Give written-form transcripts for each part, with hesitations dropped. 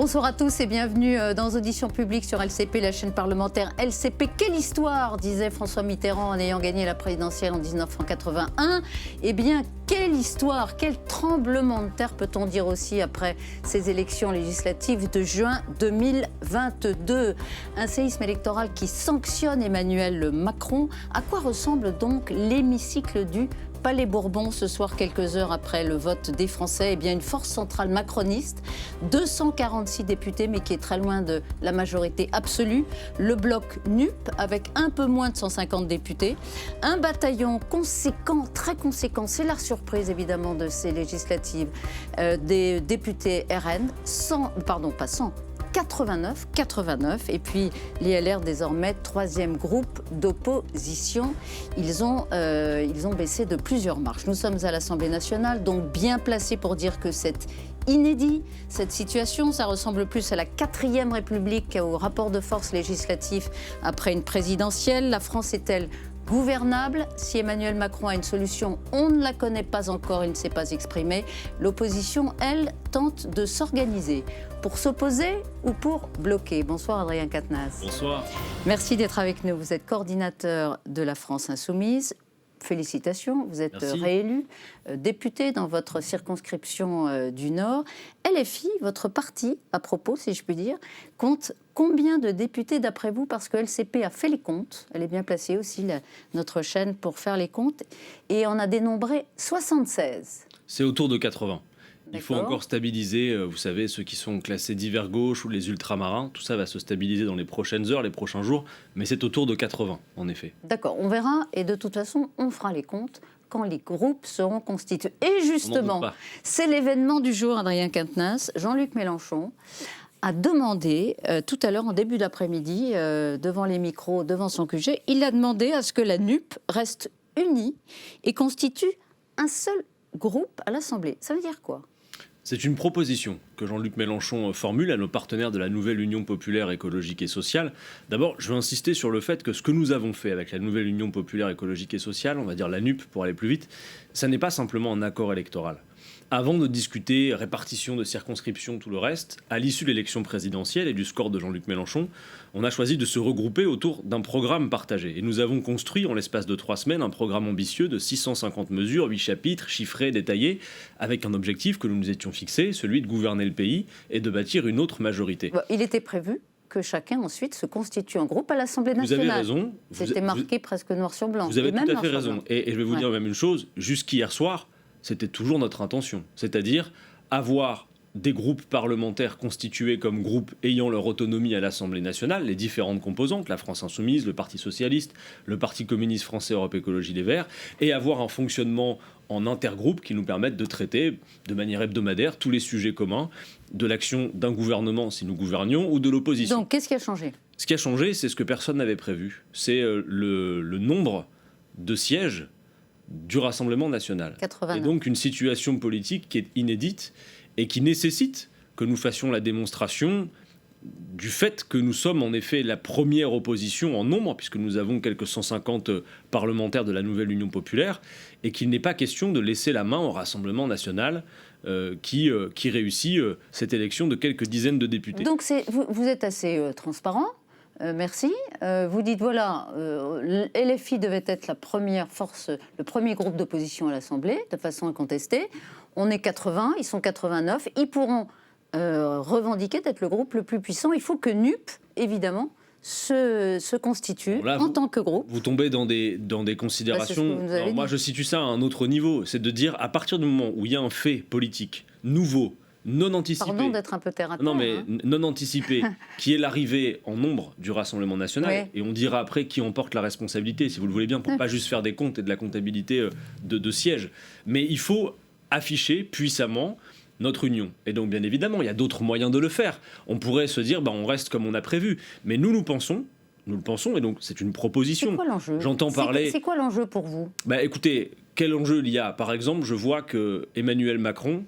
Bonsoir à tous et bienvenue dans Audition publique sur LCP, la chaîne parlementaire LCP. Quelle histoire, disait François Mitterrand en ayant gagné la présidentielle en 1981. Eh bien, quelle histoire, quel tremblement de terre peut-on dire aussi après ces élections législatives de juin 2022. Un séisme électoral qui sanctionne Emmanuel Macron. À quoi ressemble donc l'hémicycle du Palais Bourbon ce soir, quelques heures après le vote des Français? Eh bien, une force centrale macroniste, 246 députés, mais qui est très loin de la majorité absolue. Le bloc NUP, avec un peu moins de 150 députés. Un bataillon conséquent, très conséquent, c'est la surprise évidemment de ces législatives, des députés RN, 89, et puis les LR désormais, troisième groupe d'opposition. Ils ont baissé de plusieurs marches. Nous sommes à l'Assemblée nationale, donc bien placés pour dire que c'est inédit, cette situation. Ça ressemble plus à la 4e République, au rapport de force législatif après une présidentielle. La France est-elle gouvernable? Si Emmanuel Macron a une solution, on ne la connaît pas encore, il ne s'est pas exprimé. L'opposition, elle, tente de s'organiser pour s'opposer ou pour bloquer. Bonsoir Adrien Quatennens. Bonsoir. Merci d'être avec nous. Vous êtes coordinateur de la France Insoumise. Félicitations, vous êtes réélu député dans votre circonscription du Nord. LFI, votre parti, à propos, si je puis dire, compte combien de députés d'après vous? Parce que LCP a fait les comptes, elle est bien placée aussi, notre chaîne, pour faire les comptes, et on a dénombré 76. C'est autour de 80. Il faut encore stabiliser, vous savez, ceux qui sont classés divers gauche ou les ultramarins. Tout ça va se stabiliser dans les prochaines heures, les prochains jours. Mais c'est autour de 80, en effet. D'accord, on verra. Et de toute façon, on fera les comptes quand les groupes seront constitués. Et justement, c'est l'événement du jour, Adrien Quatennens. Jean-Luc Mélenchon a demandé, tout à l'heure, en début d'après-midi, devant les micros, devant son QG, il a demandé à ce que la NUP reste unie et constitue un seul groupe à l'Assemblée. Ça veut dire quoi ? C'est une proposition que Jean-Luc Mélenchon formule à nos partenaires de la nouvelle Union populaire écologique et sociale. D'abord, je veux insister sur le fait que ce que nous avons fait avec la nouvelle Union populaire écologique et sociale, on va dire la NUP pour aller plus vite, ça n'est pas simplement un accord électoral. Avant de discuter répartition de circonscriptions, tout le reste, à l'issue de l'élection présidentielle et du score de Jean-Luc Mélenchon, on a choisi de se regrouper autour d'un programme partagé. Et nous avons construit, en l'espace de 3 semaines, un programme ambitieux de 650 mesures, 8 chapitres, chiffrés, détaillés, avec un objectif que nous nous étions fixé, celui de gouverner le pays et de bâtir une autre majorité. Il était prévu que chacun ensuite se constitue en groupe à l'Assemblée nationale. Vous avez raison. C'était marqué presque noir sur blanc. Vous avez tout à fait raison. Et je vais vous dire même une chose, jusqu'hier soir, c'était toujours notre intention, c'est-à-dire avoir des groupes parlementaires constitués comme groupes ayant leur autonomie à l'Assemblée nationale, les différentes composantes, la France Insoumise, le Parti Socialiste, le Parti Communiste Français, Europe Écologie Les Verts, et avoir un fonctionnement en intergroupe qui nous permette de traiter de manière hebdomadaire tous les sujets communs de l'action d'un gouvernement si nous gouvernions ou de l'opposition. Donc qu'est-ce qui a changé ? Ce qui a changé, c'est ce que personne n'avait prévu, c'est le nombre de sièges du Rassemblement national. 89. Et donc une situation politique qui est inédite et qui nécessite que nous fassions la démonstration du fait que nous sommes en effet la première opposition en nombre, puisque nous avons quelques 150 parlementaires de la nouvelle Union populaire, et qu'il n'est pas question de laisser la main au Rassemblement national qui réussit cette élection de quelques dizaines de députés. Donc vous êtes assez transparent. Merci. Vous dites, voilà, LFI devait être la première force, le premier groupe d'opposition à l'Assemblée, de façon incontestée. On est 80, ils sont 89. Ils pourront revendiquer d'être le groupe le plus puissant. Il faut que NUP, évidemment, se constitue en tant que groupe. Vous tombez dans des considérations. Alors, moi, je situe ça à un autre niveau. C'est de dire, à partir du moment où il y a un fait politique nouveau, non anticipé. Pardon d'être un peu terre à terre. Non, mais non anticipé, qui est l'arrivée en nombre du Rassemblement national. Oui. Et on dira après qui en porte la responsabilité, si vous le voulez bien, pour pas juste faire des comptes et de la comptabilité de sièges. Mais il faut afficher puissamment notre union. Et donc, bien évidemment, il y a d'autres moyens de le faire. On pourrait se dire, on reste comme on a prévu. Mais nous le pensons, et donc c'est une proposition. C'est quoi l'enjeu ? J'entends parler... C'est quoi l'enjeu pour vous ? Écoutez, quel enjeu il y a ? Par exemple, je vois que Emmanuel Macron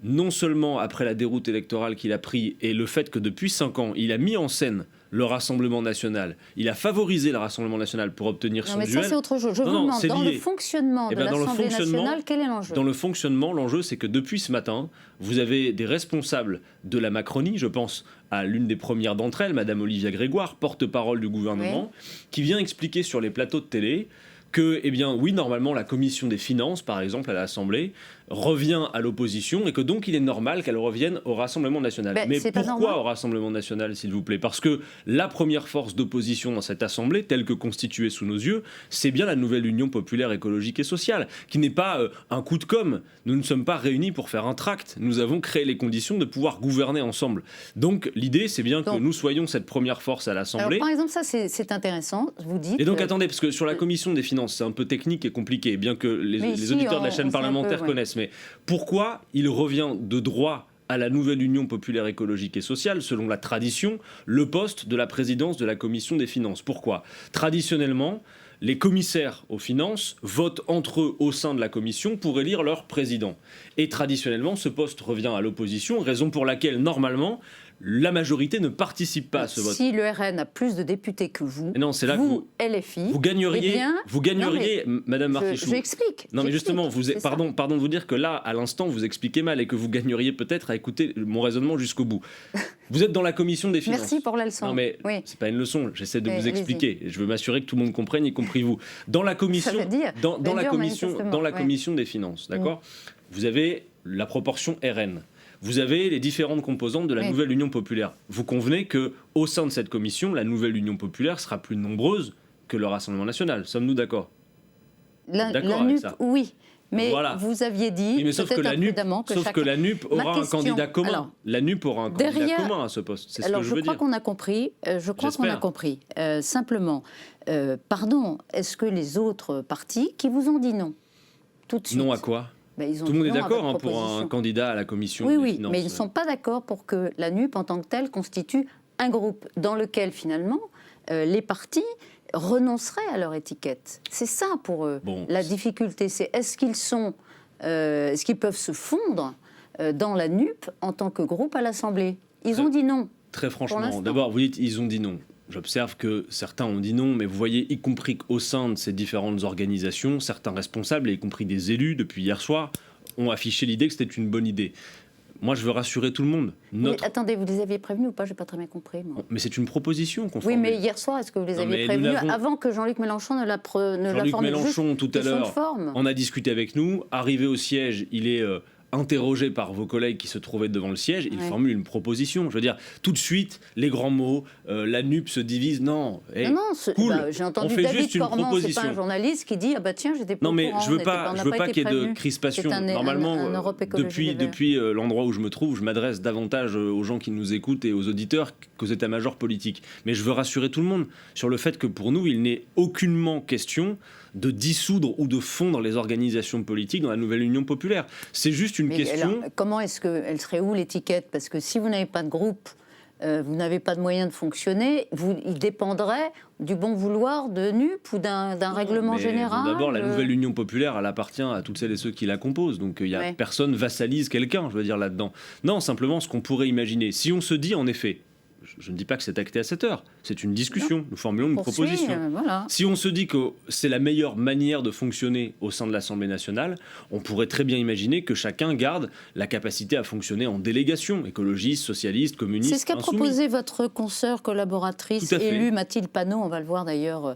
non seulement après la déroute électorale qu'il a pris et le fait que depuis 5 ans, il a mis en scène le Rassemblement national, il a favorisé le Rassemblement national pour obtenir son mais duel. Ça, c'est autre chose. Je vous demande, dans le fonctionnement de l'Assemblée nationale, quel est l'enjeu ? Dans le fonctionnement, l'enjeu, c'est que depuis ce matin, vous avez des responsables de la Macronie, je pense à l'une des premières d'entre elles, Madame Olivia Grégoire, porte-parole du gouvernement, qui vient expliquer sur les plateaux de télé que, eh bien, oui, normalement, la commission des finances, par exemple, à l'Assemblée, revient à l'opposition et que donc il est normal qu'elle revienne au Rassemblement national. Mais pourquoi au Rassemblement national, s'il vous plaît ? Parce que la première force d'opposition dans cette Assemblée, telle que constituée sous nos yeux, c'est bien la nouvelle Union populaire écologique et sociale, qui n'est pas un coup de com'. Nous ne sommes pas réunis pour faire un tract. Nous avons créé les conditions de pouvoir gouverner ensemble. Donc l'idée, c'est bien que nous soyons cette première force à l'Assemblée. Alors, par exemple, ça, c'est intéressant, vous dites... Et donc, attendez, parce que sur la commission des finances, c'est un peu technique et compliqué, bien que les auditeurs de la chaîne parlementaire connaissent. Mais pourquoi il revient de droit à la nouvelle Union populaire écologique et sociale, selon la tradition, le poste de la présidence de la commission des finances ? Pourquoi ? Traditionnellement, les commissaires aux finances votent entre eux au sein de la commission pour élire leur président. Et traditionnellement, ce poste revient à l'opposition, raison pour laquelle, normalement, la majorité ne participe pas à ce vote. Si le RN a plus de députés que vous, non, c'est là vous, LFI, vous gagneriez, Madame Martichoux. J'explique. Non, mais justement, pardon de vous dire que là, à l'instant, vous expliquez mal et que vous gagneriez peut-être à écouter mon raisonnement jusqu'au bout. Vous êtes dans la commission des finances. Merci pour la leçon. Non, mais c'est pas une leçon. J'essaie de vous expliquer. Je veux m'assurer que tout le monde comprenne, y compris vous. Dans la commission, dans la commission des finances, d'accord. Vous avez la proportion RN. Vous avez les différentes composantes de la nouvelle Union populaire. Vous convenez que au sein de cette commission, la nouvelle Union populaire sera plus nombreuse que le Rassemblement national. Sommes-nous d'accord ? D'accord avec ça ? Oui. Mais vous aviez dit, sauf que la NUP aura un candidat commun. Alors, la NUP aura un candidat commun à ce poste. C'est ce que je veux dire. Je crois qu'on a compris. Simplement, pardon, est-ce que les autres partis qui vous ont dit non tout de suite ? Non à quoi ? Tout le monde est d'accord pour un candidat à la commission des finances. Oui, mais ils ne sont pas d'accord pour que la NUP, en tant que telle, constitue un groupe dans lequel, finalement, les partis renonceraient à leur étiquette. C'est ça, pour eux, la difficulté. C'est est-ce qu'ils peuvent se fondre dans la NUP en tant que groupe à l'Assemblée ? Ils ont dit non. Très franchement, d'abord, vous dites ils ont dit non. J'observe que certains ont dit non, mais vous voyez, y compris qu'au sein de ces différentes organisations, certains responsables, y compris des élus, depuis hier soir, ont affiché l'idée que c'était une bonne idée. Moi, je veux rassurer tout le monde. Mais attendez, vous les aviez prévenus ou pas ? Je n'ai pas très bien compris. Moi. Mais c'est une proposition qu'on formule. Oui, mais hier soir, est-ce que vous les aviez prévenus avant que Jean-Luc Mélenchon ne la formule ? Jean-Luc Mélenchon, tout à l'heure, on a discuté avec nous. Arrivé au siège, il est... interrogé par vos collègues qui se trouvaient devant le siège, il formule une proposition. Je veux dire, tout de suite, les grands mots, la NUP se divise. Non, cool. J'ai entendu David Cormand, c'est pas un journaliste qui dit tiens, j'étais pas au courant. Non, mais je veux pas qu'il y ait de crispation. Normalement, depuis l'endroit où je me trouve, je m'adresse davantage aux gens qui nous écoutent et aux auditeurs qu'aux états-majors politiques. Mais je veux rassurer tout le monde sur le fait que pour nous, il n'est aucunement question de dissoudre ou de fondre les organisations politiques dans la nouvelle Union populaire. C'est juste une question... Alors, comment est-ce qu'elle serait où l'étiquette ? Parce que si vous n'avez pas de groupe, vous n'avez pas de moyens de fonctionner, il dépendrait du bon vouloir de NUP ou d'un règlement général. D'abord, la nouvelle Union populaire, elle appartient à toutes celles et ceux qui la composent. Donc personne vassalise quelqu'un, je veux dire, là-dedans. Non, simplement ce qu'on pourrait imaginer. Si on se dit, en effet... Je ne dis pas que c'est acté à cette heure, c'est une discussion, nous formulons une proposition. Si on se dit que c'est la meilleure manière de fonctionner au sein de l'Assemblée nationale, on pourrait très bien imaginer que chacun garde la capacité à fonctionner en délégation, écologiste, socialiste, communiste, c'est ce qu'a proposé votre consoeur collaboratrice élue Mathilde Panot, on va le voir d'ailleurs.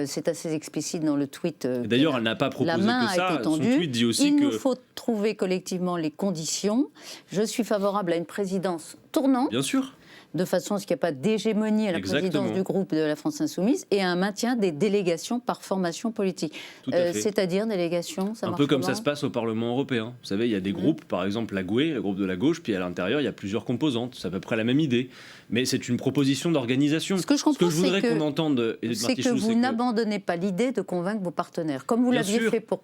C'est assez explicite dans le tweet. D'ailleurs, elle n'a pas proposé que ça. Son tweet dit aussi Il nous faut trouver collectivement les conditions. Je suis favorable à une présidence tournante. Bien sûr. De façon à ce qu'il n'y ait pas d'hégémonie à la présidence du groupe de la France Insoumise et à un maintien des délégations par formation politique. C'est-à-dire délégations, ça marche un peu comme comment ? Ça se passe au Parlement européen. Vous savez, il y a des groupes, par exemple la GUE, le groupe de la gauche, puis à l'intérieur, il y a plusieurs composantes. C'est à peu près la même idée. Mais c'est une proposition d'organisation. Ce que je voudrais qu'on entende, c'est que vous n'abandonnez pas l'idée de convaincre vos partenaires. Comme vous l'aviez fait pour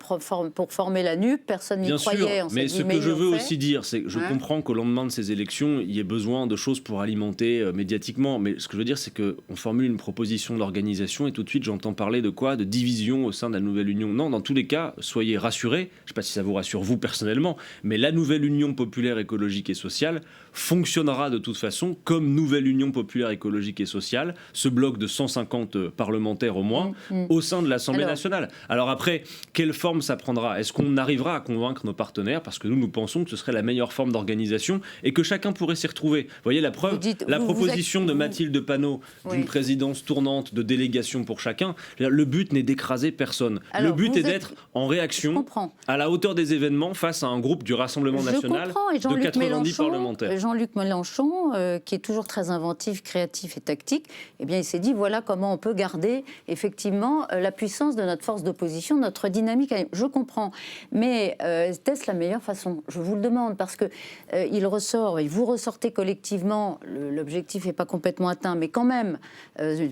former la NUP, personne n'y croyait. Mais ce que je veux aussi dire, c'est que je comprends qu'au lendemain de ces élections, il y ait besoin de choses pour alimenter monter médiatiquement. Mais ce que je veux dire, c'est qu'on formule une proposition d'organisation et tout de suite, j'entends parler de quoi? De division au sein de la nouvelle union. Non, dans tous les cas, soyez rassurés. Je ne sais pas si ça vous rassure vous personnellement, mais la nouvelle union populaire écologique et sociale fonctionnera de toute façon comme nouvelle union populaire écologique et sociale, ce bloc de 150 parlementaires au moins, au sein de l'Assemblée nationale. Alors après, quelle forme ça prendra? Est-ce qu'on arrivera à convaincre nos partenaires? Parce que nous pensons que ce serait la meilleure forme d'organisation et que chacun pourrait s'y retrouver. Vous voyez la preuve, proposition de Mathilde Panot d'une présidence tournante de délégation pour chacun, le but n'est d'écraser personne. Alors, le but est d'être en réaction à la hauteur des événements face à un groupe du Rassemblement national de 90 parlementaires. Jean-Luc Mélenchon, qui est toujours très inventif, créatif et tactique, eh bien, il s'est dit voilà comment on peut garder effectivement la puissance de notre force d'opposition, notre dynamique. Je comprends, mais est-ce la meilleure façon? Je vous le demande, parce que il ressort, et vous ressortez collectivement, l'objectif n'est pas complètement atteint, mais quand même,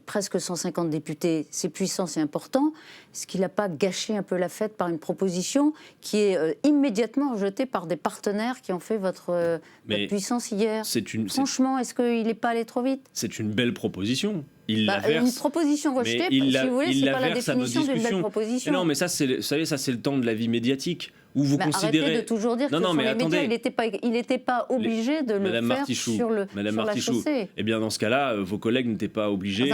presque 150 députés, c'est puissant, c'est important. Est-ce qu'il n'a pas gâché un peu la fête par une proposition qui est immédiatement rejetée par des partenaires qui ont fait votre puissance hier? Franchement, est-ce qu'il n'est pas allé trop vite? C'est une belle proposition. Une proposition rejetée, si vous voulez, c'est pas la définition d'une belle proposition. Mais non, mais ça, vous savez, ça c'est le temps de la vie médiatique. Où vous considérez... Arrêtez de toujours dire que sur les médias, il n'était pas obligé de le faire sur la chaussée. Eh bien, dans ce cas-là, vos collègues n'étaient pas obligés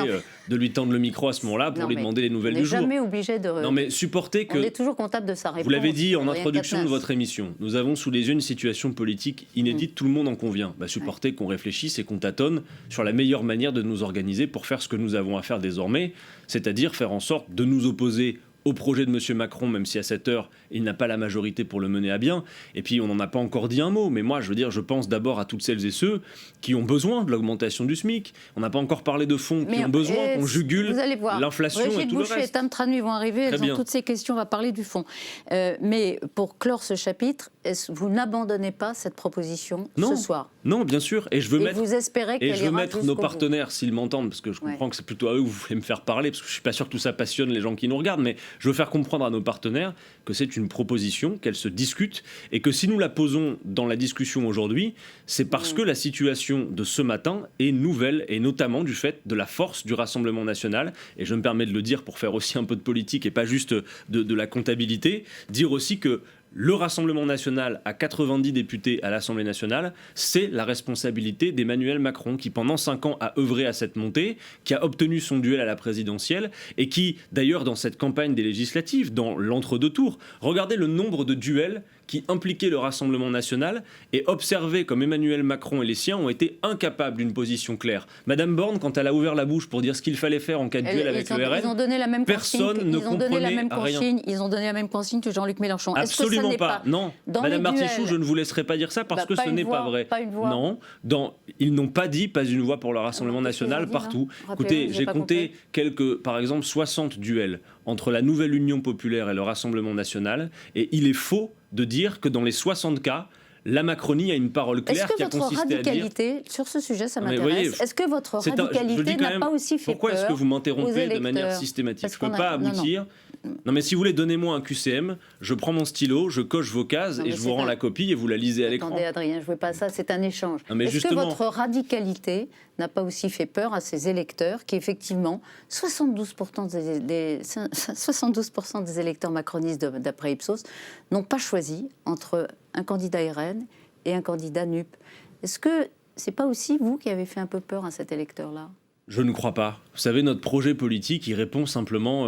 de lui tendre le micro à ce moment-là pour lui demander les nouvelles du jour. On n'est jamais obligé de... Non, mais supportez que... On est toujours comptable de sa réponse. Vous l'avez dit en introduction de votre émission, nous avons sous les yeux une situation politique inédite, tout le monde en convient. Supportez qu'on réfléchisse et qu'on tâtonne sur la meilleure manière de nous organiser pour faire ce que nous avons à faire désormais, c'est-à-dire faire en sorte de nous opposer au projet de M. Macron, même si à cette heure, il n'a pas la majorité pour le mener à bien. Et puis, on n'en a pas encore dit un mot, mais moi, je pense d'abord à toutes celles et ceux qui ont besoin de l'augmentation du SMIC. On n'a pas encore parlé de fonds qui ont besoin qu'on jugule l'inflation et tout le reste. Brigitte Boucher et Tam Tranui vont arriver, elles ont toutes ces questions, on va parler du fond. Mais pour clore ce chapitre, vous n'abandonnez pas cette proposition ce soir? Non, bien sûr. Et je veux vous espérez qu'elle ira mettre nos partenaires, s'ils m'entendent, parce que je comprends que c'est plutôt à eux que vous voulez me faire parler, parce que je ne suis pas sûr que tout ça passionne les gens qui nous regardent, mais je veux faire comprendre à nos partenaires que c'est une proposition, qu'elle se discute, et que si nous la posons dans la discussion aujourd'hui, c'est parce que la situation de ce matin est nouvelle, et notamment du fait de la force du Rassemblement national, et je me permets de le dire pour faire aussi un peu de politique et pas juste de la comptabilité, dire aussi que le Rassemblement national à 90 députés à l'Assemblée nationale, c'est la responsabilité d'Emmanuel Macron qui pendant 5 ans a œuvré à cette montée, qui a obtenu son duel à la présidentielle et qui d'ailleurs dans cette campagne des législatives, dans l'entre-deux tours, regardez le nombre de duels qui impliquaient le Rassemblement national et observez comme Emmanuel Macron et les siens ont été incapables d'une position claire. Madame Borne, quand elle a ouvert la bouche pour dire ce qu'il fallait faire en cas de duel avec le RN, personne ne comprenait rien. Ils ont donné la même consigne que Jean-Luc Mélenchon. Absolument pas. Non, Madame Martichoux, je ne vous laisserai pas dire ça parce que ce n'est pas vrai. Non, ils n'ont pas dit pas une voix pour le Rassemblement national partout. Écoutez, j'ai compté par exemple 60 duels entre la nouvelle Union populaire et le Rassemblement national et il est faux de dire que dans les 60 cas, la Macronie a une parole claire qui a consisté à dire... Est-ce que votre radicalité, sur ce sujet, ça m'intéresse, est-ce que votre radicalité n'a pas aussi fait peur? Pourquoi est-ce que vous m'interrompez de manière systématique? Je ne peux pas aboutir... Non mais si vous voulez, donnez-moi un QCM, je prends mon stylo, je coche vos cases et je vous rends la copie et vous la lisez à l'écran. Attendez Adrien, je ne veux pas ça, c'est un échange. Est-ce que votre radicalité n'a pas aussi fait peur à ces électeurs qui effectivement, 72% des électeurs macronistes d'après Ipsos n'ont pas choisi entre un candidat RN et un candidat NUP? Est-ce que c'est pas aussi vous qui avez fait un peu peur à cet électeur-là? Je ne crois pas. Vous savez, notre projet politique, il répond simplement...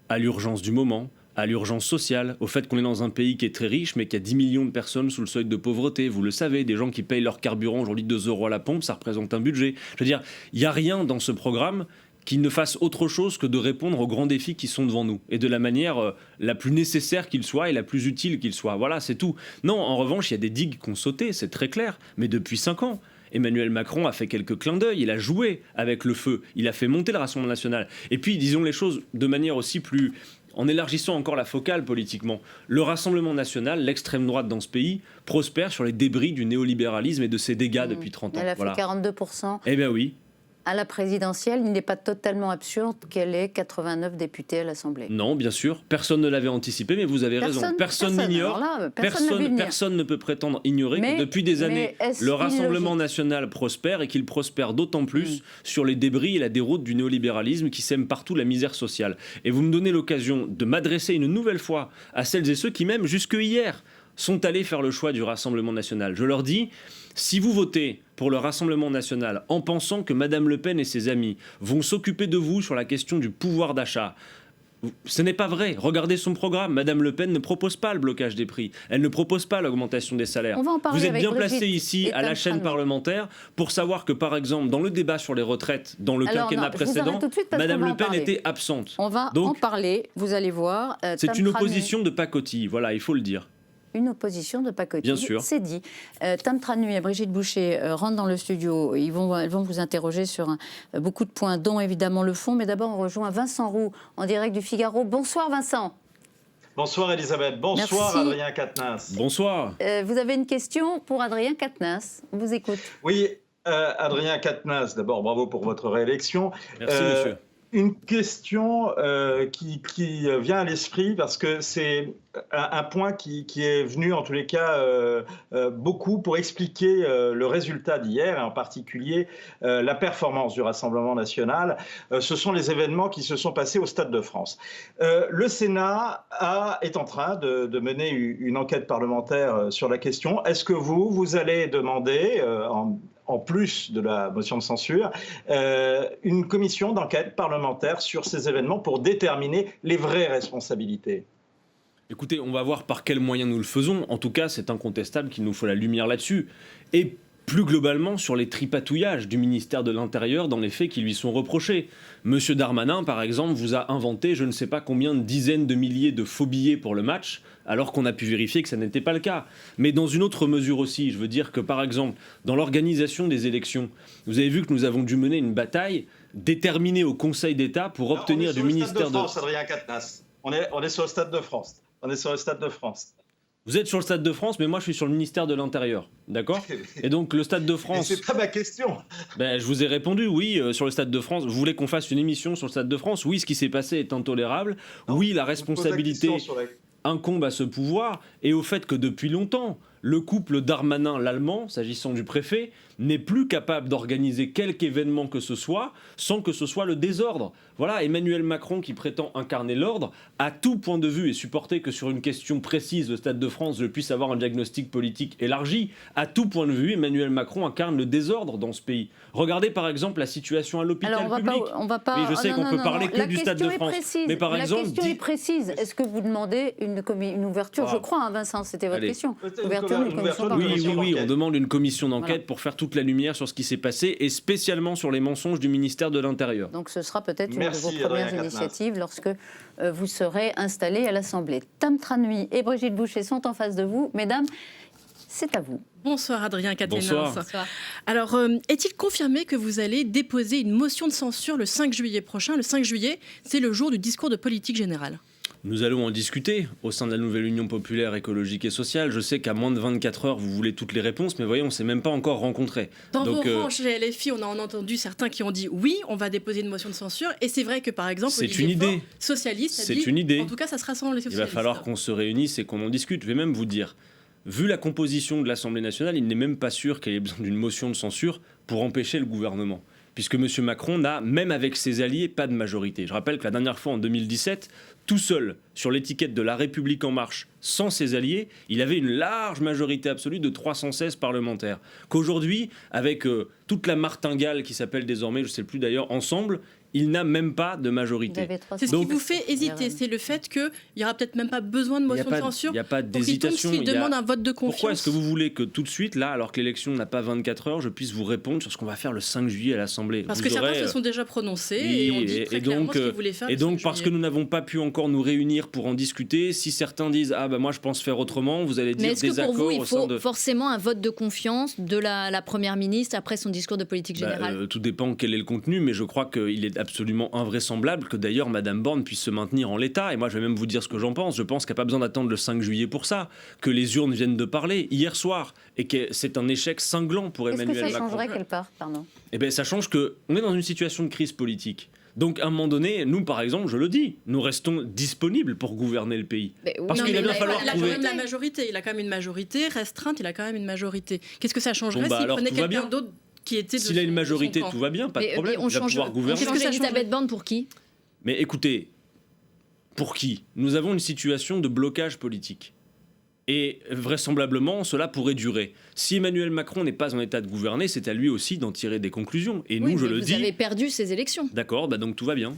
à l'urgence du moment, à l'urgence sociale, au fait qu'on est dans un pays qui est très riche, mais qui a 10 millions de personnes sous le seuil de pauvreté. Vous le savez, des gens qui payent leur carburant aujourd'hui 2 € à la pompe, ça représente un budget. Je veux dire, il n'y a rien dans ce programme qui ne fasse autre chose que de répondre aux grands défis qui sont devant nous, et de la manière la plus nécessaire qu'il soit et la plus utile qu'il soit. Voilà, c'est tout. Non, en revanche, il y a des digues qui ont sauté, c'est très clair, mais depuis 5 ans. Emmanuel Macron a fait quelques clins d'œil, il a joué avec le feu, il a fait monter le Rassemblement national. Et puis, disons les choses de manière aussi plus... En élargissant encore la focale politiquement, le Rassemblement national, l'extrême droite dans ce pays, prospère sur les débris du néolibéralisme et de ses dégâts depuis 30 ans. Elle a fait 42%. Eh bien oui. à la présidentielle, il n'est pas totalement absurde qu'elle ait 89 députés à l'Assemblée. Non, bien sûr, personne ne l'avait anticipé, mais vous avez raison. Personne n'ignore, personne ne peut prétendre ignorer que depuis des années, le Rassemblement national prospère et qu'il prospère d'autant plus sur les débris et la déroute du néolibéralisme qui sème partout la misère sociale. Et vous me donnez l'occasion de m'adresser une nouvelle fois à celles et ceux qui, même jusque hier, sont allés faire le choix du Rassemblement national. Je leur dis, si vous votez pour le Rassemblement national en pensant que Madame Le Pen et ses amis vont s'occuper de vous sur la question du pouvoir d'achat, ce n'est pas vrai. Regardez son programme. Madame Le Pen ne propose pas le blocage des prix. Elle ne propose pas l'augmentation des salaires. Vous êtes bien placé ici à la chaîne parlementaire pour savoir que, par exemple, dans le débat sur les retraites, dans le quinquennat précédent, Madame Le Pen était absente. On va en parler, vous allez voir. C'est une opposition de pacotille, voilà, il faut le dire. Une opposition de pacotille. Bien sûr. C'est dit. Tam Tranui et Brigitte Boucher rentrent dans le studio. Elles vont vous interroger sur beaucoup de points, dont évidemment le fond. Mais d'abord, on rejoint Vincent Roux en direct du Figaro. Bonsoir Vincent. Bonsoir Elisabeth. Bonsoir Adrien Quatennens. Bonsoir. Vous avez une question pour Adrien Quatennens. On vous écoute. Oui, Adrien Quatennens, d'abord bravo pour votre réélection. Merci monsieur. Une question qui vient à l'esprit parce que c'est un point qui est venu en tous les cas beaucoup pour expliquer le résultat d'hier et en particulier la performance du Rassemblement national. Ce sont les événements qui se sont passés au Stade de France. Le Sénat est en train de mener une enquête parlementaire sur la question. Est-ce que vous allez demander en plus de la motion de censure, une commission d'enquête parlementaire sur ces événements pour déterminer les vraies responsabilités? Écoutez, on va voir par quels moyens nous le faisons. En tout cas, c'est incontestable qu'il nous faut la lumière là-dessus. Et plus globalement, sur les tripatouillages du ministère de l'Intérieur dans les faits qui lui sont reprochés. Monsieur Darmanin, par exemple, vous a inventé je ne sais pas combien de dizaines de milliers de faux billets pour le match, alors qu'on a pu vérifier que ça n'était pas le cas. Mais dans une autre mesure aussi, je veux dire que par exemple, dans l'organisation des élections, vous avez vu que nous avons dû mener une bataille déterminée au Conseil d'État pour obtenir du ministère de France, Adrien Quatennens. On est sur le Stade de France. On est sur le Stade de France. Vous êtes sur le Stade de France, mais moi je suis sur le ministère de l'Intérieur, d'accord? Et donc le Stade de France... Mais c'est pas ma question. Je vous ai répondu, oui, sur le Stade de France. Vous voulez qu'on fasse une émission sur le Stade de France? Oui, ce qui s'est passé est intolérable. Non, oui, la responsabilité incombe à ce pouvoir et au fait que depuis longtemps, le couple Darmanin-Lallemand, s'agissant du préfet, n'est plus capable d'organiser quelque événement que ce soit sans que ce soit le désordre. Voilà, Emmanuel Macron, qui prétend incarner l'ordre, à tout point de vue et supporter que sur une question précise, le Stade de France je puisse avoir un diagnostic politique élargi. À tout point de vue, Emmanuel Macron incarne le désordre dans ce pays. Regardez par exemple la situation à l'hôpital public. Mais je sais qu'on peut parler que du Stade de France. Mais par exemple, la question est précise. Est-ce que vous demandez une ouverture? Je crois, Vincent, c'était votre question. Ouverture d'une commission d'enquête. Oui, on demande une commission d'enquête pour faire toute la lumière sur ce qui s'est passé et spécialement sur les mensonges du ministère de l'Intérieur. Donc ce sera peut-être une de vos premières initiatives lorsque vous serez installé à l'Assemblée. Tam Tranui et Brigitte Boucher sont en face de vous. Mesdames, c'est à vous. Bonsoir Adrien Quatennens. Bonsoir. Alors, est-il confirmé que vous allez déposer une motion de censure le 5 juillet prochain? Le 5 juillet, c'est le jour du discours de politique générale. Nous allons en discuter au sein de la nouvelle Union populaire écologique et sociale. Je sais qu'à moins de 24 heures, vous voulez toutes les réponses, mais voyez, on ne s'est même pas encore rencontrés. Dans vos rangs chez LFI, on a entendu certains qui ont dit oui, on va déposer une motion de censure. Et c'est vrai que par exemple, Olivier Faure, socialiste, a dit, une idée. En tout cas, ça sera sans les socialistes. Il va falloir qu'on se réunisse et qu'on en discute. Je vais même vous dire, vu la composition de l'Assemblée nationale, il n'est même pas sûr qu'il y ait besoin d'une motion de censure pour empêcher le gouvernement. Puisque M. Macron n'a, même avec ses alliés, pas de majorité. Je rappelle que la dernière fois, en 2017, tout seul, sur l'étiquette de La République En Marche, sans ses alliés, il avait une large majorité absolue de 316 parlementaires. Qu'aujourd'hui, avec toute la martingale qui s'appelle désormais, je ne sais plus d'ailleurs, Ensemble, il n'a même pas de majorité. C'est ce qui vous fait hésiter, c'est le fait qu'il n'y aura peut-être même pas besoin de motion de censure. Il n'y a pas d'hésitation. Il demande un vote de confiance. Pourquoi est-ce que vous voulez que tout de suite, là, alors que l'élection n'a pas 24 heures, je puisse vous répondre sur ce qu'on va faire le 5 juillet à l'Assemblée? Parce que certains se sont déjà prononcés et ont dit très clairement ce qu'ils voulaient faire. Et donc, parce que nous n'avons pas pu encore nous réunir pour en discuter, si certains disent « Ah, moi, je pense faire autrement », vous allez dire désaccord. Mais est-ce que pour vous, il faut forcément un vote de confiance de la Première ministre après son discours de politique générale? Tout dépend quel est le contenu, mais je crois qu'il est absolument invraisemblable que d'ailleurs Madame Borne puisse se maintenir en l'état. Et moi, je vais même vous dire ce que j'en pense. Je pense qu'il n'y a pas besoin d'attendre le 5 juillet pour ça, que les urnes viennent de parler hier soir et que c'est un échec cinglant pour Emmanuel Macron. Est-ce que ça changerait qu'elle parte, pardon ? Eh bien, ça change qu'on est dans une situation de crise politique. Donc, à un moment donné, nous, par exemple, je le dis, nous restons disponibles pour gouverner le pays. Parce qu'il va bien falloir trouver... Il a quand même la majorité. Il a quand même une majorité restreinte. Il a quand même une majorité. Qu'est-ce que ça changerait s'il prenait quelqu'un d'autre qui était... S'il a une majorité, tout va bien, pas de problème. On va pouvoir gouverner. On change Elisabeth Borne pour qui ? Mais écoutez, pour qui ? Nous avons une situation de blocage politique. Et vraisemblablement, cela pourrait durer. Si Emmanuel Macron n'est pas en état de gouverner, c'est à lui aussi d'en tirer des conclusions. Et nous, je le dis... Vous avez perdu ces élections. D'accord, donc tout va bien.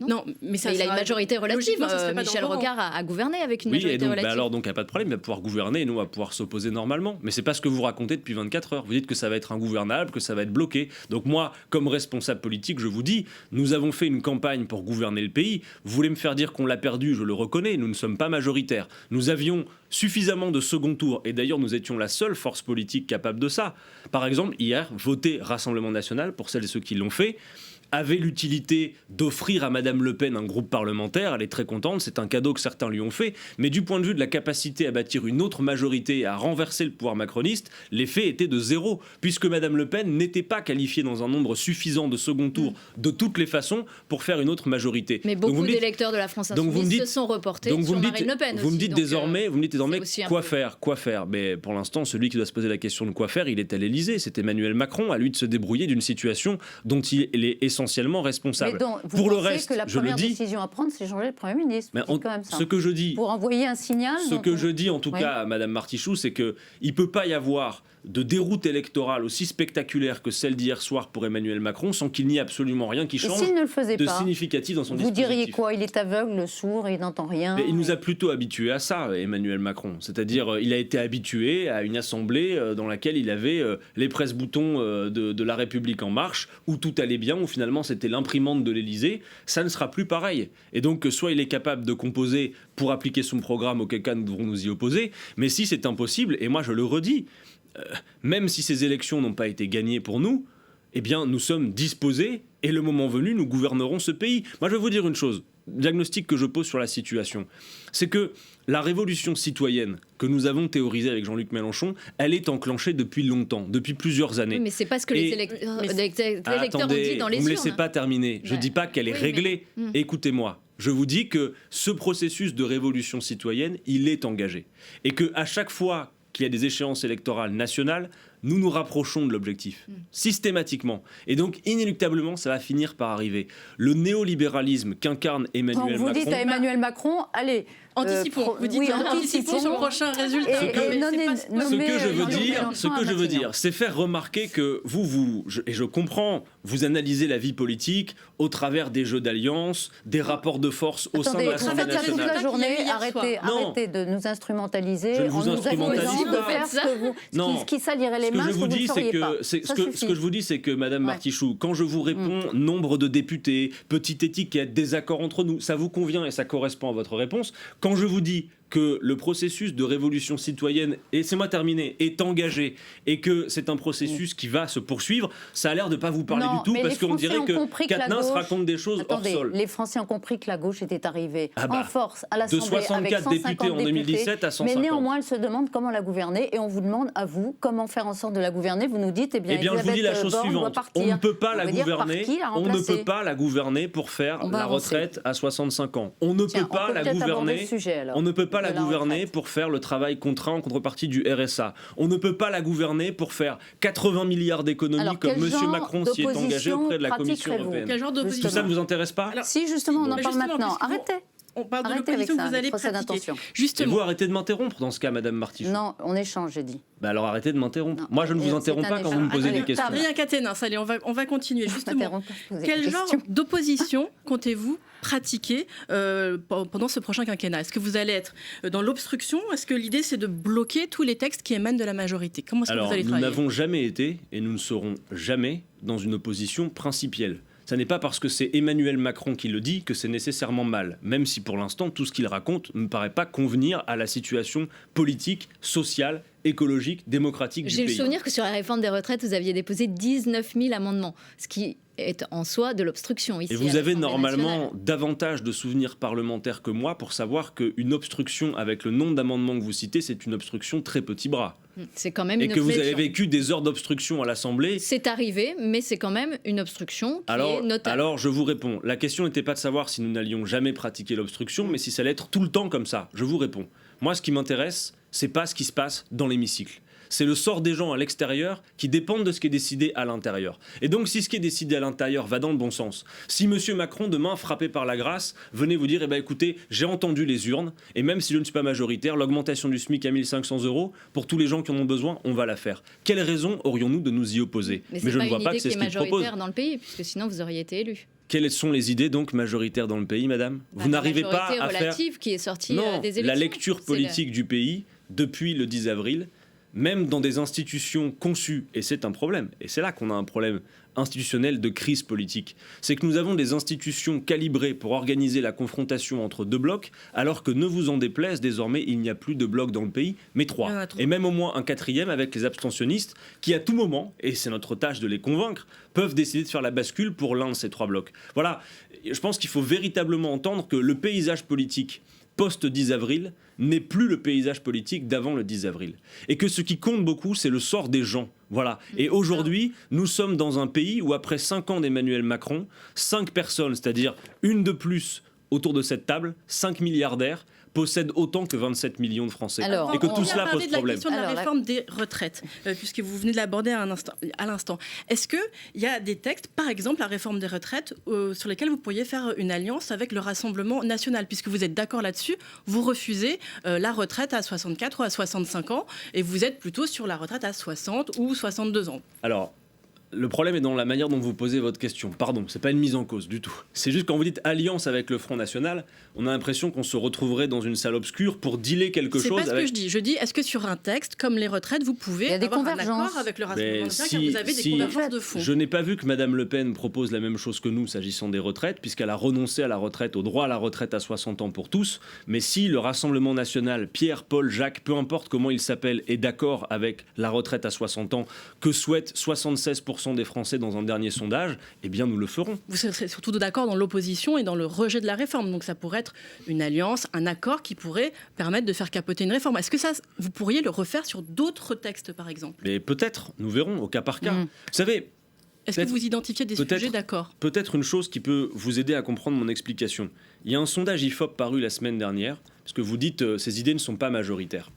Non, mais il a une majorité relative. Michel Rocard a gouverné avec une majorité relative. Alors donc il n'y a pas de problème, il va pouvoir gouverner et nous on va pouvoir s'opposer normalement. Mais c'est pas ce que vous racontez depuis 24 heures. Vous dites que ça va être ingouvernable, que ça va être bloqué. Donc moi, comme responsable politique, je vous dis, nous avons fait une campagne pour gouverner le pays. Vous voulez me faire dire qu'on l'a perdu, je le reconnais, nous ne sommes pas majoritaires. Nous avions suffisamment de second tour, et d'ailleurs nous étions la seule force politique capable de ça. Par exemple, hier, voter Rassemblement National, pour celles et ceux qui l'ont fait, avait l'utilité d'offrir à Madame Le Pen un groupe parlementaire. Elle est très contente, c'est un cadeau que certains lui ont fait. Mais du point de vue de la capacité à bâtir une autre majorité et à renverser le pouvoir macroniste, l'effet était de zéro, puisque Madame Le Pen n'était pas qualifiée dans un nombre suffisant de second tour de toutes les façons pour faire une autre majorité. Mais beaucoup d'électeurs de la France Insoumise se sont reportés sur Marine Le Pen. Vous me dites désormais quoi faire. Mais pour l'instant, celui qui doit se poser la question de quoi faire, il est à l'Élysée. C'est Emmanuel Macron, à lui de se débrouiller d'une situation dont il est essentiellement responsable. Mais donc, vous pour le pensez reste, que la première décision à prendre, c'est changer le Premier ministre. Mais quand même ça. Ce que je dis, pour envoyer un signal. Je dis en tout cas à Madame Martichoux, c'est que il peut pas y avoir de déroute électorale aussi spectaculaire que celle d'hier soir pour Emmanuel Macron sans qu'il n'y ait absolument rien qui change significatif dans son dispositif. Vous diriez quoi ? Il est aveugle, sourd, il n'entend rien. Mais il nous a plutôt habitués à ça, Emmanuel Macron. C'est-à-dire, il a été habitué à une assemblée dans laquelle il avait les presse-boutons de La République En Marche, où tout allait bien, où finalement c'était l'imprimante de l'Élysée. Ça ne sera plus pareil. Et donc, soit il est capable de composer pour appliquer son programme, auquel cas nous devrons nous y opposer. Mais si c'est impossible, et moi je le redis, même si ces élections n'ont pas été gagnées pour nous, eh bien nous sommes disposés et le moment venu nous gouvernerons ce pays. Moi je vais vous dire une chose, le diagnostic que je pose sur la situation, c'est que la révolution citoyenne que nous avons théorisée avec Jean-Luc Mélenchon, elle est enclenchée depuis longtemps, depuis plusieurs années. Oui, mais c'est pas ce que les électeurs ont dit dans les urnes. Vous me laissez pas terminer. Je dis pas qu'elle est réglée. Écoutez-moi. Je vous dis que ce processus de révolution citoyenne, il est engagé. Et qu'à chaque fois qu'il y a des échéances électorales nationales, nous nous rapprochons de l'objectif, systématiquement. Et donc, inéluctablement, ça va finir par arriver. Le néolibéralisme qu'incarne Emmanuel Macron... Vous dites à Emmanuel Macron, allez... Anticipons. Vous dites anticipons son prochain résultat. Ce que je veux dire, c'est faire remarquer que je comprends, vous analysez la vie politique au travers des jeux d'alliance, des rapports de force au sein de l'Assemblée nationale. Toute la journée, arrêtez de nous instrumentaliser. Je ne vous instrumentalise pas. Ce qui salirait les mains, ce que je vous dis, c'est que Madame Martichoux, quand je vous réponds nombre de députés, petite étiquette, désaccord entre nous, ça vous convient et ça correspond à votre réponse. Quand je vous dis que le processus de révolution citoyenne, et c'est moi terminé, est engagé et que c'est un processus qui va se poursuivre, ça a l'air de ne pas vous parler du tout parce qu'on dirait que Quatennens raconte des choses hors sol. Les Français ont compris que la gauche était arrivée en force à l'Assemblée de 64 avec députés en 2017 à 150. Mais néanmoins, elle se demande comment la gouverner et on vous demande à vous comment faire en sorte de la gouverner. Vous nous dites, je vous dis la chose suivante, on ne peut pas la gouverner, on ne peut pas la gouverner pour faire la retraite à 65 ans. On ne peut pas la gouverner. On ne peut pas la gouverner pour faire le travail contraint en contrepartie du RSA. On ne peut pas la gouverner pour faire 80 milliards d'économies comme M. Macron s'y est engagé auprès de la Commission européenne. Tout ça ne vous intéresse pas ? Si, justement, on en parle maintenant. Arrêtez. On parle de l'opposition que vous allez pratiquer. Et vous arrêtez de m'interrompre dans ce cas, Madame Martichoux. Non, on échange, j'ai dit. Alors arrêtez de m'interrompre. Moi, je ne vous interromps pas quand vous me posez des questions. Rien Quatennens, allez, on va continuer. Justement, quel genre d'opposition comptez-vous pratiquer pendant ce prochain quinquennat ? Est-ce que vous allez être dans l'obstruction ? Est-ce que l'idée, c'est de bloquer tous les textes qui émanent de la majorité ? Comment est-ce que vous allez travailler ? Nous n'avons jamais été et nous ne serons jamais dans une opposition principielle. ça n'est pas parce que c'est Emmanuel Macron qui le dit que c'est nécessairement mal, même si pour l'instant, tout ce qu'il raconte ne me paraît pas convenir à la situation politique, sociale, écologique, démocratique du pays. J'ai le souvenir que sur la réforme des retraites, vous aviez déposé 19 000 amendements, ce qui est en soi de l'obstruction ici. Et vous avez normalement davantage de souvenirs parlementaires que moi pour savoir qu'une obstruction avec le nombre d'amendements que vous citez, c'est une obstruction très petit bras. C'est quand même et une que vous obstruction. avez vécu des heures d'obstruction à l'Assemblée. C'est arrivé, mais c'est quand même une obstruction qui est notable. Alors je vous réponds. La question n'était pas de savoir si nous n'allions jamais pratiquer l'obstruction, mais si ça allait être tout le temps comme ça. Je vous réponds. Moi, ce qui m'intéresse, c'est pas ce qui se passe dans l'hémicycle. C'est le sort des gens à l'extérieur qui dépendent de ce qui est décidé à l'intérieur. Et donc, si ce qui est décidé à l'intérieur va dans le bon sens, si M. Macron, demain, frappé par la grâce, venait vous dire, écoutez, j'ai entendu les urnes, et même si je ne suis pas majoritaire, l'augmentation du SMIC à 1 500 € pour tous les gens qui en ont besoin, on va la faire. Quelle raison aurions-nous de nous y opposer ? Mais je ne vois pas que c'est ce qu'il propose. majoritaire dans le pays, puisque sinon vous auriez été élu. Quelles sont les idées donc majoritaires dans le pays, madame ? Vous n'arrivez pas à faire... qui est sortie non, des élections. La lecture politique du pays, depuis le 10 avril, même dans des institutions conçues, et c'est un problème, et c'est là qu'on a un problème institutionnel de crise politique, c'est que nous avons des institutions calibrées pour organiser la confrontation entre deux blocs, alors que ne vous en déplaise, désormais il n'y a plus de blocs dans le pays, mais 3. Et même au moins un 4e avec les abstentionnistes, qui à tout moment, et c'est notre tâche de les convaincre, peuvent décider de faire la bascule pour l'un de ces 3 blocs. Voilà, je pense qu'il faut véritablement entendre que le paysage politique post-10 avril n'est plus le paysage politique d'avant le 10 avril. Et que ce qui compte beaucoup, c'est le sort des gens. Voilà. Et aujourd'hui, nous sommes dans un pays où, après 5 ans d'Emmanuel Macron, 5 personnes, c'est-à-dire une de plus autour de cette table, 5 milliardaires, possèdent autant que 27 millions de Français. Alors, et que tout cela pose problème. On a parlé de la question de la réforme des retraites, puisque vous venez de l'aborder à l'instant. Est-ce qu'il y a des textes, par exemple la réforme des retraites, sur lesquels vous pourriez faire une alliance avec le Rassemblement national, puisque vous êtes d'accord là-dessus, vous refusez la retraite à 64 ou à 65 ans, et vous êtes plutôt sur la retraite à 60 ou 62 ans. Alors, le problème est dans la manière dont vous posez votre question. Pardon, c'est pas une mise en cause du tout. C'est juste quand vous dites alliance avec le Front National, on a l'impression qu'on se retrouverait dans une salle obscure pour dealer quelque chose. C'est pas ce que je dis. Je dis, est-ce que sur un texte comme les retraites, vous pouvez avoir un accord avec le Rassemblement national, car vous avez des convergences de fond. Je n'ai pas vu que Madame Le Pen propose la même chose que nous s'agissant des retraites, puisqu'elle a renoncé à la retraite, au droit à la retraite à 60 ans pour tous. Mais si le Rassemblement national, Pierre, Paul, Jacques, peu importe comment il s'appelle, est d'accord avec la retraite à 60 ans, que souhaitent 76% des Français dans un dernier sondage, eh bien nous le ferons. Vous serez surtout d'accord dans l'opposition et dans le rejet de la réforme. Donc ça pourrait être une alliance, un accord qui pourrait permettre de faire capoter une réforme. Est-ce que ça, vous pourriez le refaire sur d'autres textes, par exemple ? Mais peut-être, nous verrons, au cas par cas. Vous savez... Est-ce que vous identifiez des sujets d'accord ? Peut-être une chose qui peut vous aider à comprendre mon explication. Il y a un sondage IFOP paru la semaine dernière, parce que vous dites ces idées ne sont pas majoritaires.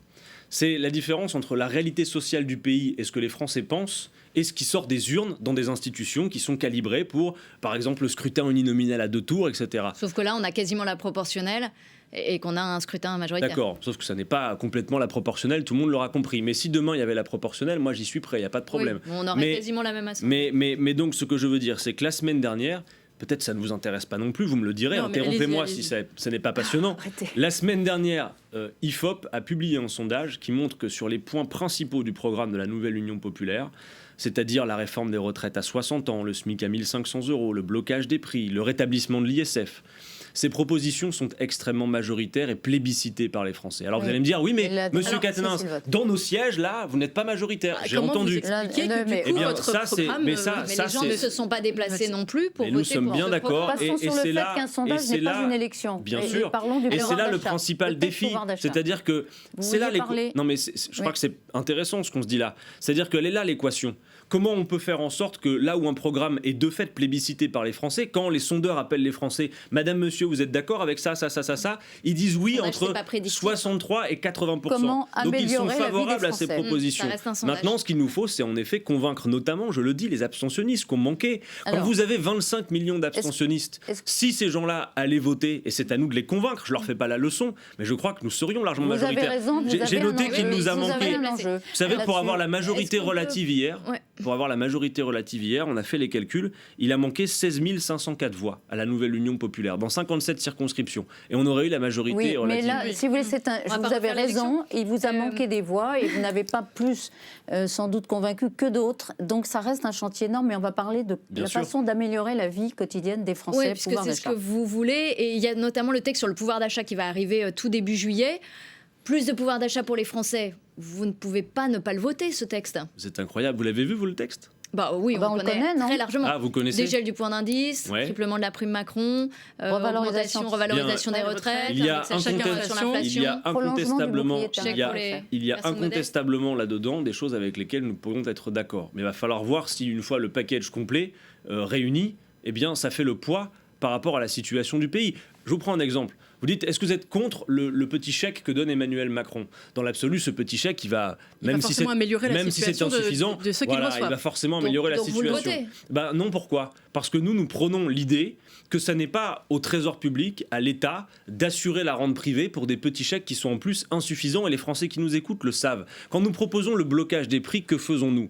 C'est la différence entre la réalité sociale du pays et ce que les Français pensent et ce qui sort des urnes dans des institutions qui sont calibrées pour, par exemple, le scrutin uninominal à 2 tours, etc. Sauf que là, on a quasiment la proportionnelle et qu'on a un scrutin majoritaire. D'accord, sauf que ça n'est pas complètement la proportionnelle, tout le monde l'aura compris. Mais si demain il y avait la proportionnelle, moi j'y suis prêt, il n'y a pas de problème. Oui, on aurait quasiment la même assemblée. Mais donc ce que je veux dire, c'est que la semaine dernière, peut-être ça ne vous intéresse pas non plus, vous me le direz, interrompez-moi si ça n'est pas passionnant. La semaine dernière, IFOP a publié un sondage qui montre que sur les points principaux du programme de la nouvelle Union populaire, c'est-à-dire la réforme des retraites à 60 ans, le SMIC à 1 500 €, le blocage des prix, le rétablissement de l'ISF, ces propositions sont extrêmement majoritaires et plébiscitées par les Français. Alors vous allez me dire, oui, mais Monsieur Catenins, dans nos sièges, là, vous n'êtes pas majoritaire. J'ai entendu. Vous expliquez que du coup, votre programme... Mais les gens ne se sont pas déplacés non plus pour voter pour. Nous sommes bien d'accord. Passons sur le fait qu'un sondage n'est pas une élection. Bien sûr. Et c'est là le principal défi. C'est-à-dire que c'est là non mais je crois que c'est intéressant ce qu'on se dit là. C'est-à-dire qu'elle est là l'équation. Comment on peut faire en sorte que là où un programme est de fait plébiscité par les Français, quand les sondeurs appellent les Français, Madame, Monsieur, vous êtes d'accord avec ça, ils disent oui entre 63 et 80%. Comment donc ils sont améliorer favorables à ces propositions. Maintenant, ce qu'il nous faut, c'est en effet convaincre notamment, je le dis, les abstentionnistes qui ont manqué. Quand vous avez 25 millions d'abstentionnistes, si ces gens-là allaient voter, et c'est à nous de les convaincre, je leur fais pas la leçon, mais je crois que nous serions largement majoritaires. J'ai noté qu'il nous a manqué. Vous savez, pour avoir la majorité relative hier, pour avoir la majorité relative hier, on a fait les calculs, il a manqué 16 504 voix à la nouvelle Union populaire, dans 57 circonscriptions. Et on aurait eu la majorité relative. Mais là, si vous voulez, vous avez raison, il vous a manqué des voix et vous n'avez pas plus sans doute convaincu que d'autres. Donc ça reste un chantier énorme, mais on va parler de la façon d'améliorer la vie quotidienne des Français. Oui, parce que c'est ce que vous voulez. Et il y a notamment le texte sur le pouvoir d'achat qui va arriver tout début juillet. Plus de pouvoir d'achat pour les Français. Vous ne pouvez pas ne pas le voter, ce texte. C'est incroyable. Vous l'avez vu, vous, le texte ? Oui, on le connaît très largement. Ah, vous connaissez ? Dégel du point d'indice, triplement de la prime Macron, revalorisation des retraites, il y a incontestablement là-dedans des choses avec lesquelles nous pourrions être d'accord. Mais il va falloir voir si, une fois le package complet réuni, eh bien, ça fait le poids par rapport à la situation du pays. Je vous prends un exemple. Vous dites, est-ce que vous êtes contre le petit chèque que donne Emmanuel Macron ? Dans l'absolu, ce petit chèque, il va même si c'est insuffisant, de ceux qui le reçoivent. Il va forcément améliorer la situation. Vous le votez ? Non, pourquoi ? Parce que nous prenons l'idée que ça n'est pas au Trésor public, à l'État, d'assurer la rente privée pour des petits chèques qui sont en plus insuffisants, et les Français qui nous écoutent le savent. Quand nous proposons le blocage des prix, que faisons-nous ?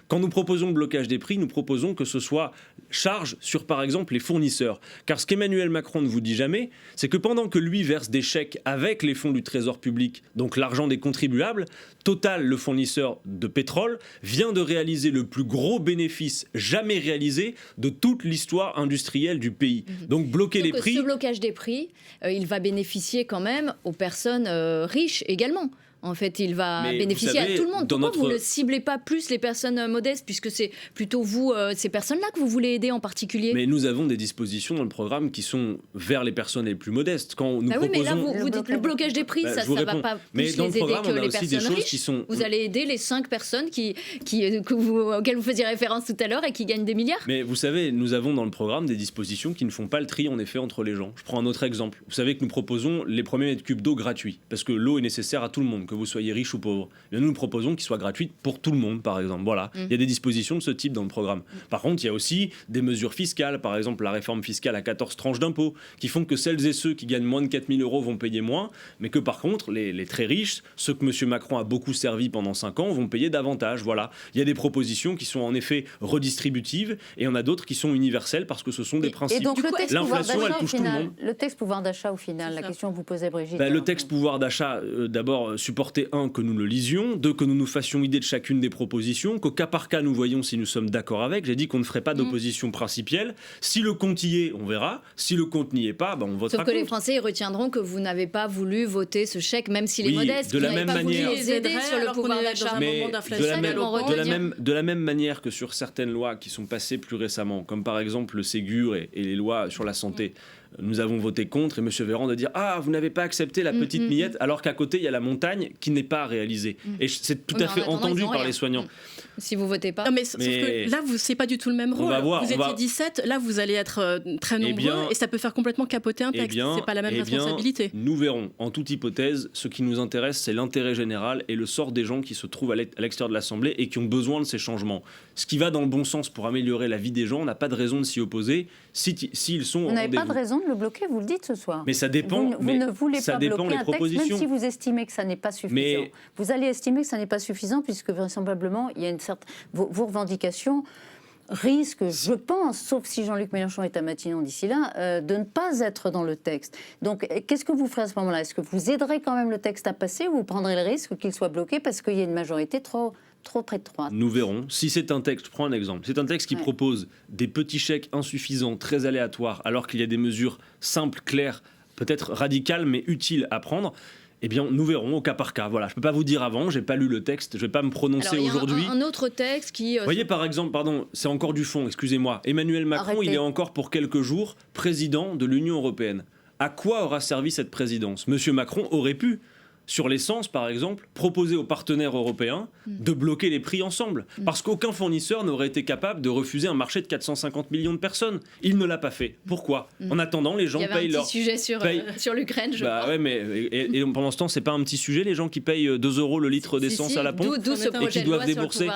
Quand nous proposons le blocage des prix, nous proposons que ce soit charge sur, par exemple, les fournisseurs. Car ce qu'Emmanuel Macron ne vous dit jamais, c'est que pendant que lui verse des chèques avec les fonds du Trésor public, donc l'argent des contribuables, Total, le fournisseur de pétrole, vient de réaliser le plus gros bénéfice jamais réalisé de toute l'histoire industrielle du pays. Donc bloquer les prix... Ce blocage des prix, il va bénéficier quand même aux personnes riches également. En fait, il va bénéficier à tout le monde. Pourquoi vous ne ciblez pas plus les personnes modestes, puisque c'est plutôt vous, ces personnes-là, que vous voulez aider en particulier ? Mais nous avons des dispositions dans le programme qui sont vers les personnes les plus modestes. Quand nous proposons... mais là, vous dites le blocage des prix, ça ne va pas plus les aider que les personnes riches. Vous allez aider les 5 personnes auxquelles vous faisiez référence tout à l'heure et qui gagnent des milliards. Mais vous savez, nous avons dans le programme des dispositions qui ne font pas le tri, en effet, entre les gens. Je prends un autre exemple. Vous savez que nous proposons les premiers mètres cubes d'eau gratuits, parce que l'eau est nécessaire à tout le monde, que vous soyez riche ou pauvre. Et nous proposons qu'il soit gratuit pour tout le monde, par exemple. Voilà. Il y a des dispositions de ce type dans le programme. Par contre, il y a aussi des mesures fiscales, par exemple la réforme fiscale à 14 tranches d'impôts, qui font que celles et ceux qui gagnent moins de 4 000 € vont payer moins, mais que par contre, les très riches, ceux que M. Macron a beaucoup servi pendant 5 ans, vont payer davantage. Voilà. Il y a des propositions qui sont en effet redistributives, et on a d'autres qui sont universelles parce que ce sont des principes. Et donc l'inflation, elle touche tout le monde. Le texte pouvoir d'achat, au final, la question que vous posez, Brigitte. Le texte pouvoir d'achat, d'abord, supporter que nous le lisions, 2, que nous nous fassions idée de chacune des propositions, qu'au cas par cas nous voyons si nous sommes d'accord avec. J'ai dit qu'on ne ferait pas d'opposition principielle. Si le compte y est, on verra. Si le compte n'y est pas, on votera. Sauf que les Français retiendront que vous n'avez pas voulu voter ce chèque, même s'il est modeste. De la même manière, les aider sur le pouvoir d'achat. De la même manière que sur certaines lois qui sont passées plus récemment, comme par exemple le Ségur et les lois sur la santé. Nous avons voté contre, et M. Véran de dire « Ah, vous n'avez pas accepté la petite miette », alors qu'à côté, il y a la montagne qui n'est pas réalisée. Et c'est tout à fait entendu par les soignants. Si vous votez pas. Non, mais sauf que là, c'est pas du tout le même rôle. Vous étiez 17, là, vous allez être très nombreux, et ça peut faire complètement capoter un texte. C'est pas la même responsabilité. Nous verrons. En toute hypothèse, ce qui nous intéresse, c'est l'intérêt général et le sort des gens qui se trouvent à l'extérieur de l'Assemblée et qui ont besoin de ces changements. Ce qui va dans le bon sens pour améliorer la vie des gens, on n'a pas de raison de s'y opposer s'ils sont au rendez-vous. Vous n'avez pas de raison de le bloquer, vous le dites ce soir. Mais ça dépend. Vous ne voulez pas bloquer un texte, même si vous estimez que ça n'est pas suffisant. Vous allez estimer que ça n'est pas suffisant, puisque vraisemblablement, il y a une certaine... Vos revendications risquent, je pense, sauf si Jean-Luc Mélenchon est à Matignon d'ici là, de ne pas être dans le texte. Donc, qu'est-ce que vous ferez à ce moment-là ? Est-ce que vous aiderez quand même le texte à passer, ou vous prendrez le risque qu'il soit bloqué parce qu'il y a une majorité trop près de 3 ? Nous verrons. Si c'est un texte, je prends un exemple, c'est un texte qui propose des petits chèques insuffisants, très aléatoires, alors qu'il y a des mesures simples, claires, peut-être radicales, mais utiles à prendre, eh bien, nous verrons au cas par cas. Voilà, je ne peux pas vous dire avant, je n'ai pas lu le texte, je ne vais pas me prononcer aujourd'hui. Un autre texte qui... Vous voyez, par exemple, c'est encore du fond, excusez-moi, Emmanuel Macron, il est encore pour quelques jours président de l'Union européenne. À quoi aura servi cette présidence ? Monsieur Macron aurait pu, sur l'essence par exemple, proposer aux partenaires européens de bloquer les prix ensemble. Parce qu'aucun fournisseur n'aurait été capable de refuser un marché de 450 millions de personnes. Il ne l'a pas fait. Pourquoi ? En attendant, les gens payent leur... Il y avait un petit sujet sur l'Ukraine, je crois. Ouais, mais et pendant ce temps, c'est pas un petit sujet, les gens qui payent 2 € le litre d'essence à la pompe et qui doivent débourser,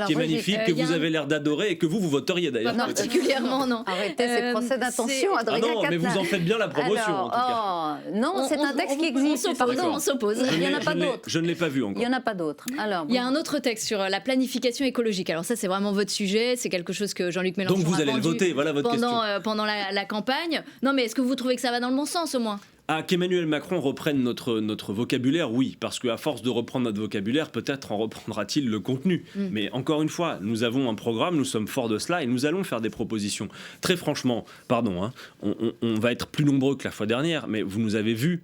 qui est magnifique, que vous avez l'air d'adorer et que vous voteriez d'ailleurs. Non, particulièrement, non. Arrêtez ces procès d'intention, Adrien Quatennens. Mais vous en faites bien la promotion, en tout cas. Non, c'est un texte qui existe. Pardon, on s'oppose. Il n'y en a pas d'autres. Je ne l'ai pas vu encore. Il n'y en a pas d'autres. Alors, il y a un autre texte sur la planification écologique. Alors ça, c'est vraiment votre sujet. C'est quelque chose que Jean-Luc Mélenchon Donc vous allez le voter, voilà votre question. Pendant la campagne. Non, mais est-ce que vous trouvez que ça va dans le bon sens, au moins ? Ah, qu'Emmanuel Macron reprenne notre vocabulaire, oui, parce qu'à force de reprendre notre vocabulaire, peut-être en reprendra-t-il le contenu. Mais encore une fois, nous avons un programme, nous sommes forts de cela et nous allons faire des propositions. Très franchement, pardon, on va être plus nombreux que la fois dernière, mais vous nous avez vus,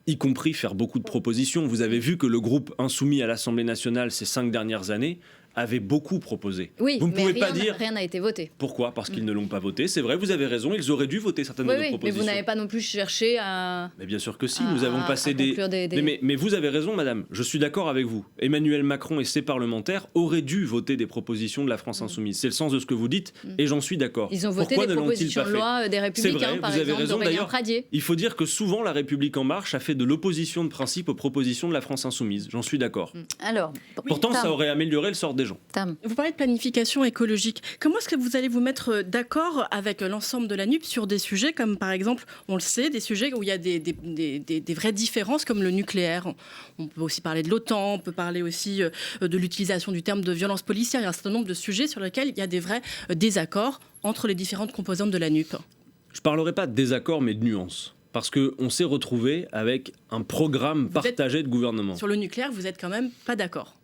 y compris faire beaucoup de propositions. Vous avez vu que le groupe insoumis à l'Assemblée nationale ces 5 dernières années avait beaucoup proposé. Oui, vous ne pouvez pas dire rien n'a été voté. Pourquoi ? Parce qu'ils ne l'ont pas voté. C'est vrai, vous avez raison, ils auraient dû voter certaines de nos propositions. Mais vous n'avez pas non plus cherché à... Mais bien sûr que si, nous avons passé Mais vous avez raison, madame, je suis d'accord avec vous. Emmanuel Macron et ses parlementaires auraient dû voter des propositions de la France Insoumise. C'est le sens de ce que vous dites, et j'en suis d'accord. Ils ont voté des propositions de loi des Républicains, par exemple, d'Aurélien Pradié. Il faut dire que souvent, la République En Marche a fait de l'opposition de principe aux propositions de la France Insoumise. J'en suis d'accord. Alors, pourtant, ça aurait amélioré le sort des gens. Vous parlez de planification écologique. Comment est-ce que vous allez vous mettre d'accord avec l'ensemble de la NUP sur des sujets comme, par exemple, on le sait, des sujets où il y a des vraies différences comme le nucléaire. On peut aussi parler de l'OTAN, on peut parler aussi de l'utilisation du terme de violence policière. Il y a un certain nombre de sujets sur lesquels il y a des vrais désaccords entre les différentes composantes de la NUP. Je ne parlerai pas de désaccords, mais de nuances. Parce qu'on s'est retrouvé avec un programme partagé de gouvernement. Sur le nucléaire, vous n'êtes quand même pas d'accord.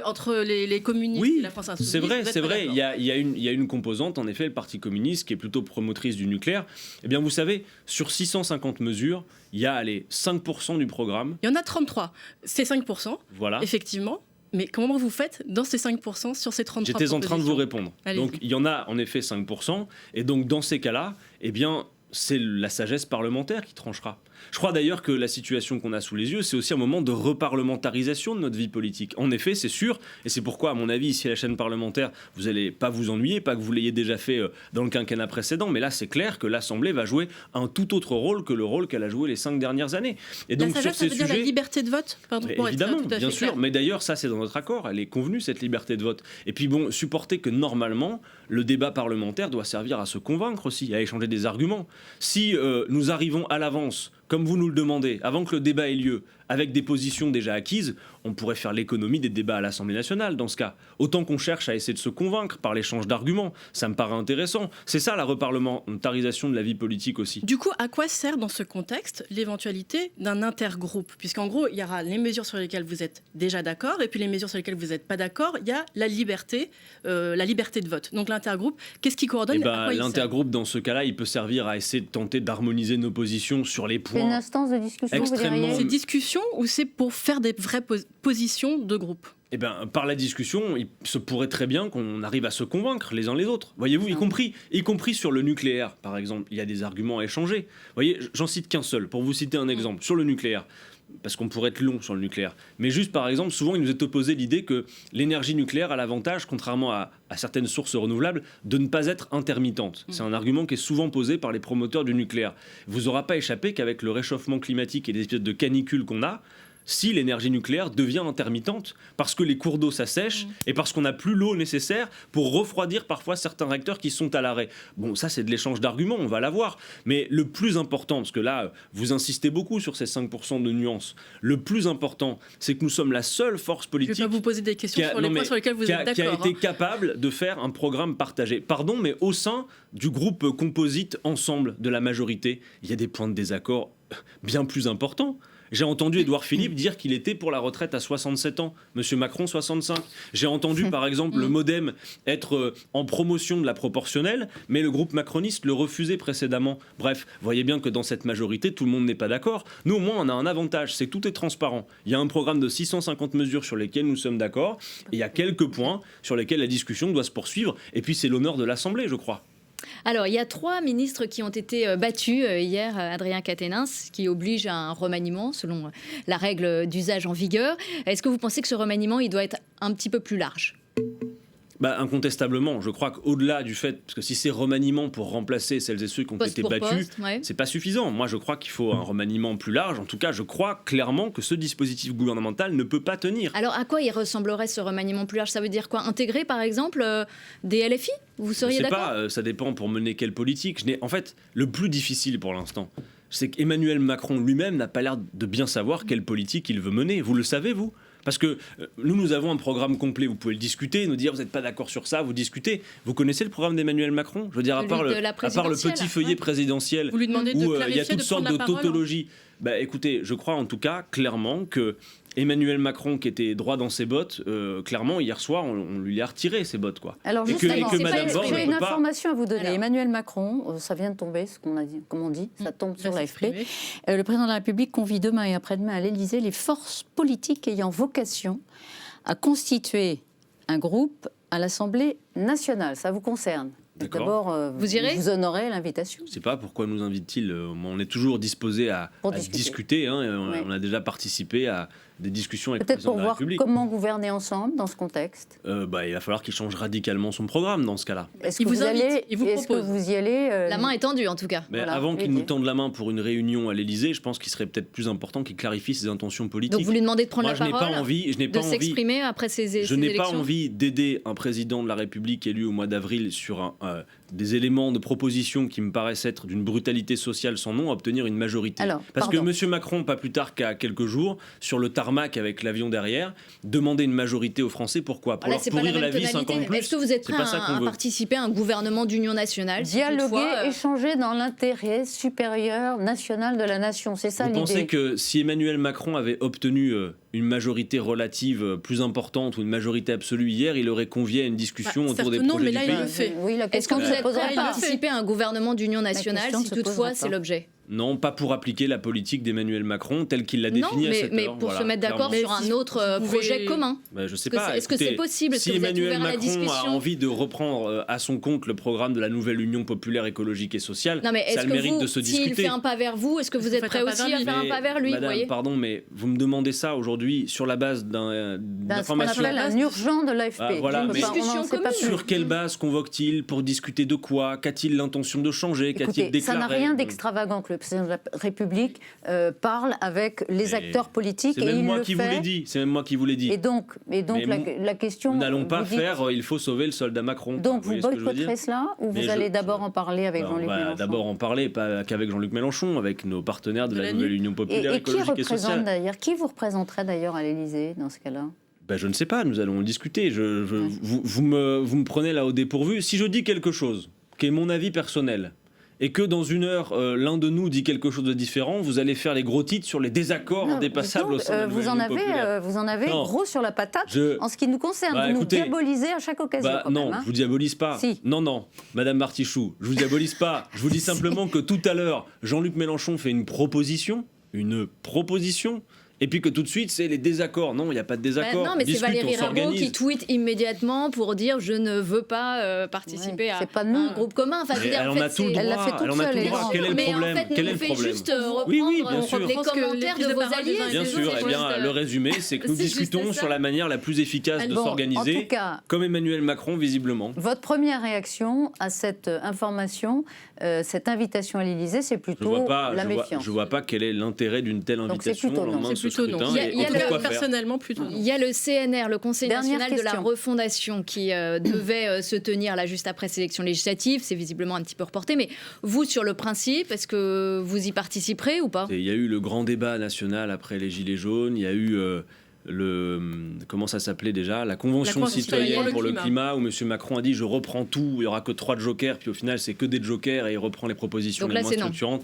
Entre les communistes et la France Insoumise. C'est vrai. Il y a une composante, en effet, le Parti communiste, qui est plutôt promotrice du nucléaire. Eh bien, vous savez, sur 650 mesures, il y a 5% du programme. Il y en a 33. C'est 5%, voilà. Effectivement. Mais comment vous faites dans ces 5% sur ces 33%? J'étais en train de vous répondre. Allez-y. Donc, il y en a en effet 5%. Et donc, dans ces cas-là, eh bien, c'est la sagesse parlementaire qui tranchera. Je crois d'ailleurs que la situation qu'on a sous les yeux, c'est aussi un moment de reparlementarisation de notre vie politique. En effet, c'est sûr, et c'est pourquoi, à mon avis, ici à la chaîne parlementaire, vous n'allez pas vous ennuyer, pas que vous l'ayez déjà fait dans le quinquennat précédent, mais là, c'est clair que l'Assemblée va jouer un tout autre rôle que le rôle qu'elle a joué les 5 dernières années. Et donc, sur ces sujets, dire la liberté de vote, évidemment, bien sûr, mais d'ailleurs, ça, c'est dans notre accord, elle est convenue, cette liberté de vote. Et puis, bon, supporter que normalement, le débat parlementaire doit servir à se convaincre aussi, à échanger des arguments. Si nous arrivons à l'avance, comme vous nous le demandez, avant que le débat ait lieu, avec des positions déjà acquises, on pourrait faire l'économie des débats à l'Assemblée nationale dans ce cas. Autant qu'on cherche à essayer de se convaincre par l'échange d'arguments, ça me paraît intéressant. C'est ça la reparlementarisation de la vie politique aussi. Du coup, à quoi sert dans ce contexte l'éventualité d'un intergroupe? Puisqu'en gros, il y aura les mesures sur lesquelles vous êtes déjà d'accord, et puis les mesures sur lesquelles vous n'êtes pas d'accord, il y a la liberté de vote. Donc l'intergroupe, qu'est-ce qui coordonne? L'intergroupe, dans ce cas-là, il peut servir à essayer de tenter d'harmoniser nos positions sur les points. C'est une instance de discussion, extrêmement... C'est discussion ou c'est pour faire des vraies positions de groupe? Eh bien, par la discussion, il se pourrait très bien qu'on arrive à se convaincre les uns les autres. Voyez-vous, y compris sur le nucléaire, par exemple, il y a des arguments à échanger. Vous voyez, j'en cite qu'un seul, pour vous citer un exemple. Sur le nucléaire, parce qu'on pourrait être long sur le nucléaire. Mais juste, par exemple, souvent, il nous est opposé l'idée que l'énergie nucléaire a l'avantage, contrairement à certaines sources renouvelables, de ne pas être intermittente. C'est un argument qui est souvent posé par les promoteurs du nucléaire. Vous n'aura pas échappé qu'avec le réchauffement climatique et les espèces de canicules qu'on a, si l'énergie nucléaire devient intermittente, parce que les cours d'eau s'assèchent et parce qu'on n'a plus l'eau nécessaire pour refroidir parfois certains réacteurs qui sont à l'arrêt. Bon, ça c'est de l'échange d'arguments, on va l'avoir. Mais le plus important, parce que là, vous insistez beaucoup sur ces 5% de nuances, le plus important, c'est que nous sommes la seule force politique... Je vais pas vous poser des questions sur les points sur lesquels vous êtes d'accord. Qui a été capable de faire un programme partagé. Pardon, mais au sein du groupe composite ensemble de la majorité, il y a des points de désaccord bien plus importants. J'ai entendu Édouard Philippe dire qu'il était pour la retraite à 67 ans, Monsieur Macron 65. J'ai entendu par exemple le MoDem être en promotion de la proportionnelle, mais le groupe macroniste le refusait précédemment. Bref, voyez bien que dans cette majorité, tout le monde n'est pas d'accord. Nous au moins on a un avantage, c'est que tout est transparent. Il y a un programme de 650 mesures sur lesquelles nous sommes d'accord, et il y a quelques points sur lesquels la discussion doit se poursuivre, et puis c'est l'honneur de l'Assemblée, je crois. Alors, il y a 3 ministres qui ont été battus hier, Adrien Quatennens, qui oblige à un remaniement selon la règle d'usage en vigueur. Est-ce que vous pensez que ce remaniement, il doit être un petit peu plus large ? Incontestablement, je crois qu'au-delà du fait, parce que si c'est remaniement pour remplacer celles et ceux qui ont été battus, c'est pas suffisant. Moi, je crois qu'il faut un remaniement plus large. En tout cas, je crois clairement que ce dispositif gouvernemental ne peut pas tenir. Alors, à quoi il ressemblerait ce remaniement plus large ? Ça veut dire quoi ? Intégrer, par exemple, des LFI ? Vous seriez d'accord ? Je sais pas, ça dépend pour mener quelle politique. En fait, le plus difficile pour l'instant, c'est qu'Emmanuel Macron lui-même n'a pas l'air de bien savoir quelle politique il veut mener. Vous le savez, vous ? Parce que nous avons un programme complet, vous pouvez le discuter, nous dire vous n'êtes pas d'accord sur ça, vous discutez. Vous connaissez le programme d'Emmanuel Macron ? Je veux dire, à part le petit feuillet présidentiel, vous lui demandez où il y a toutes sortes de tautologies. Écoutez, je crois en tout cas clairement que Emmanuel Macron, qui était droit dans ses bottes, clairement, hier soir, on lui a retiré ses bottes, quoi. Alors, justement, j'ai une information à vous donner. Alors, Emmanuel Macron, ça vient de tomber, ce qu'on a dit, comme on dit, ça tombe sur l'AFP. Le président de la République convie demain et après-demain à l'Élysée les forces politiques ayant vocation à constituer un groupe à l'Assemblée nationale. Ça vous concerne ? D'abord, vous irez ? Vous honorez l'invitation. Je ne sais pas pourquoi nous invite-t-il. On est toujours disposé à discuter. On a déjà participé à des discussions avec le président de la République. Peut-être pour voir comment gouverner ensemble dans ce contexte. Il va falloir qu'il change radicalement son programme dans ce cas-là. Est-ce que vous y allez La main est tendue en tout cas. Voilà, avant qu'il nous tende la main pour une réunion à l'Élysée, je pense qu'il serait peut-être plus important qu'il clarifie ses intentions politiques. Donc vous lui demandez de prendre la parole, je n'ai pas envie, s'exprimer après ces élections. Je n'ai pas envie d'aider un président de la République élu au mois d'avril sur des éléments de proposition qui me paraissent être d'une brutalité sociale sans nom à obtenir une majorité. Parce que M. Macron, pas plus tard qu'à quelques jours, sur le tarmac avec l'avion derrière, demandait une majorité aux Français. Pourquoi ? Pour leur pourrir la vie 5 ans de plus. Est-ce que vous êtes prêt à participer à un gouvernement d'union nationale ? Dialoguer, échanger dans l'intérêt supérieur national de la nation, c'est ça l'idée. Vous pensez que si Emmanuel Macron avait obtenu une majorité relative plus importante ou une majorité absolue hier, il aurait convié à une discussion autour des projets du pays. Oui, est-ce que vous êtes prêt à participer à un gouvernement d'union nationale si toutefois c'est l'objet ? Non, pas pour appliquer la politique d'Emmanuel Macron telle qu'il l'a définie à cette heure. Mais pour se mettre d'accord sur un autre projet commun. Je sais pas. Est-ce que c'est possible ? Si Emmanuel Macron a envie de reprendre à son compte le programme de la nouvelle Union populaire écologique et sociale, ça a le mérite de se discuter. S'il fait un pas vers vous, est-ce que vous êtes prêt aussi à faire un pas vers lui ? Madame, pardon, mais vous me demandez ça aujourd'hui sur la base d'informations. Ce qu'on appelle un urgent de l'AFP. Voilà, mais sur quelle base convoque-t-il ? Pour discuter de quoi ? Qu'a-t-il l'intention de changer ? Qu'a-t-il déclaré ? Ça n'a rien d'extravagant que le président de la République parle avec les acteurs politiques. C'est même moi qui vous l'ai dit. C'est même moi qui vous l'ai dit. Et donc la question. Nous n'allons pas faire. Il faut sauver le soldat Macron. Donc vous boycotterez cela ou vous allez d'abord en parler avec Jean-Luc Mélenchon ? D'abord en parler, pas qu'avec Jean-Luc Mélenchon, avec nos partenaires de la nouvelle Union populaire écologique et sociale. Qui vous représenterait d'ailleurs à l'Élysée dans ce cas-là ? Je ne sais pas. Nous allons le discuter. Vous me prenez là au dépourvu. Si je dis quelque chose qui est mon avis personnel, et que dans une heure, l'un de nous dit quelque chose de différent, vous allez faire les gros titres sur les désaccords indépassables au sein de la nouvelle Union populaire. Vous en avez gros sur la patate en ce qui nous concerne. Vous nous diabolisez à chaque occasion. Non, je vous diabolise pas. Si. Non, Madame Martichoux, je vous diabolise pas. Je vous dis simplement que tout à l'heure, Jean-Luc Mélenchon fait une proposition, et puis que tout de suite, c'est les désaccords. Non, il n'y a pas de désaccord. Non, mais c'est Valérie Rabault qui tweet immédiatement pour dire « je ne veux pas participer à un groupe commun ». Elle en a tout le droit. Elle l'a fait toute seule. Quel est le problème ? Quel est le problème ? Juste reprendre les commentaires de vos alliés. Bien sûr. Le résumé, c'est que nous discutons sur la manière la plus efficace de s'organiser, comme Emmanuel Macron, visiblement. Votre première réaction à cette information, cette invitation à l'Élysée, c'est plutôt la méfiance. Je ne vois pas quel est l'intérêt d'une telle invitation au lendemain de ce scrutin. Personnellement, plutôt non. Il y a le CNR, le Conseil national de la refondation, qui devait se tenir là juste après ces élections législatives. C'est visiblement un petit peu reporté. Mais vous, sur le principe, est-ce que vous y participerez ou pas ? Il y a eu le grand débat national après les Gilets jaunes. Il y a eu comment ça s'appelait déjà, la Convention citoyenne pour le climat, où M. Macron a dit je reprends tout, il n'y aura que 3 jokers, puis au final c'est que des jokers et il reprend les propositions les moins structurantes.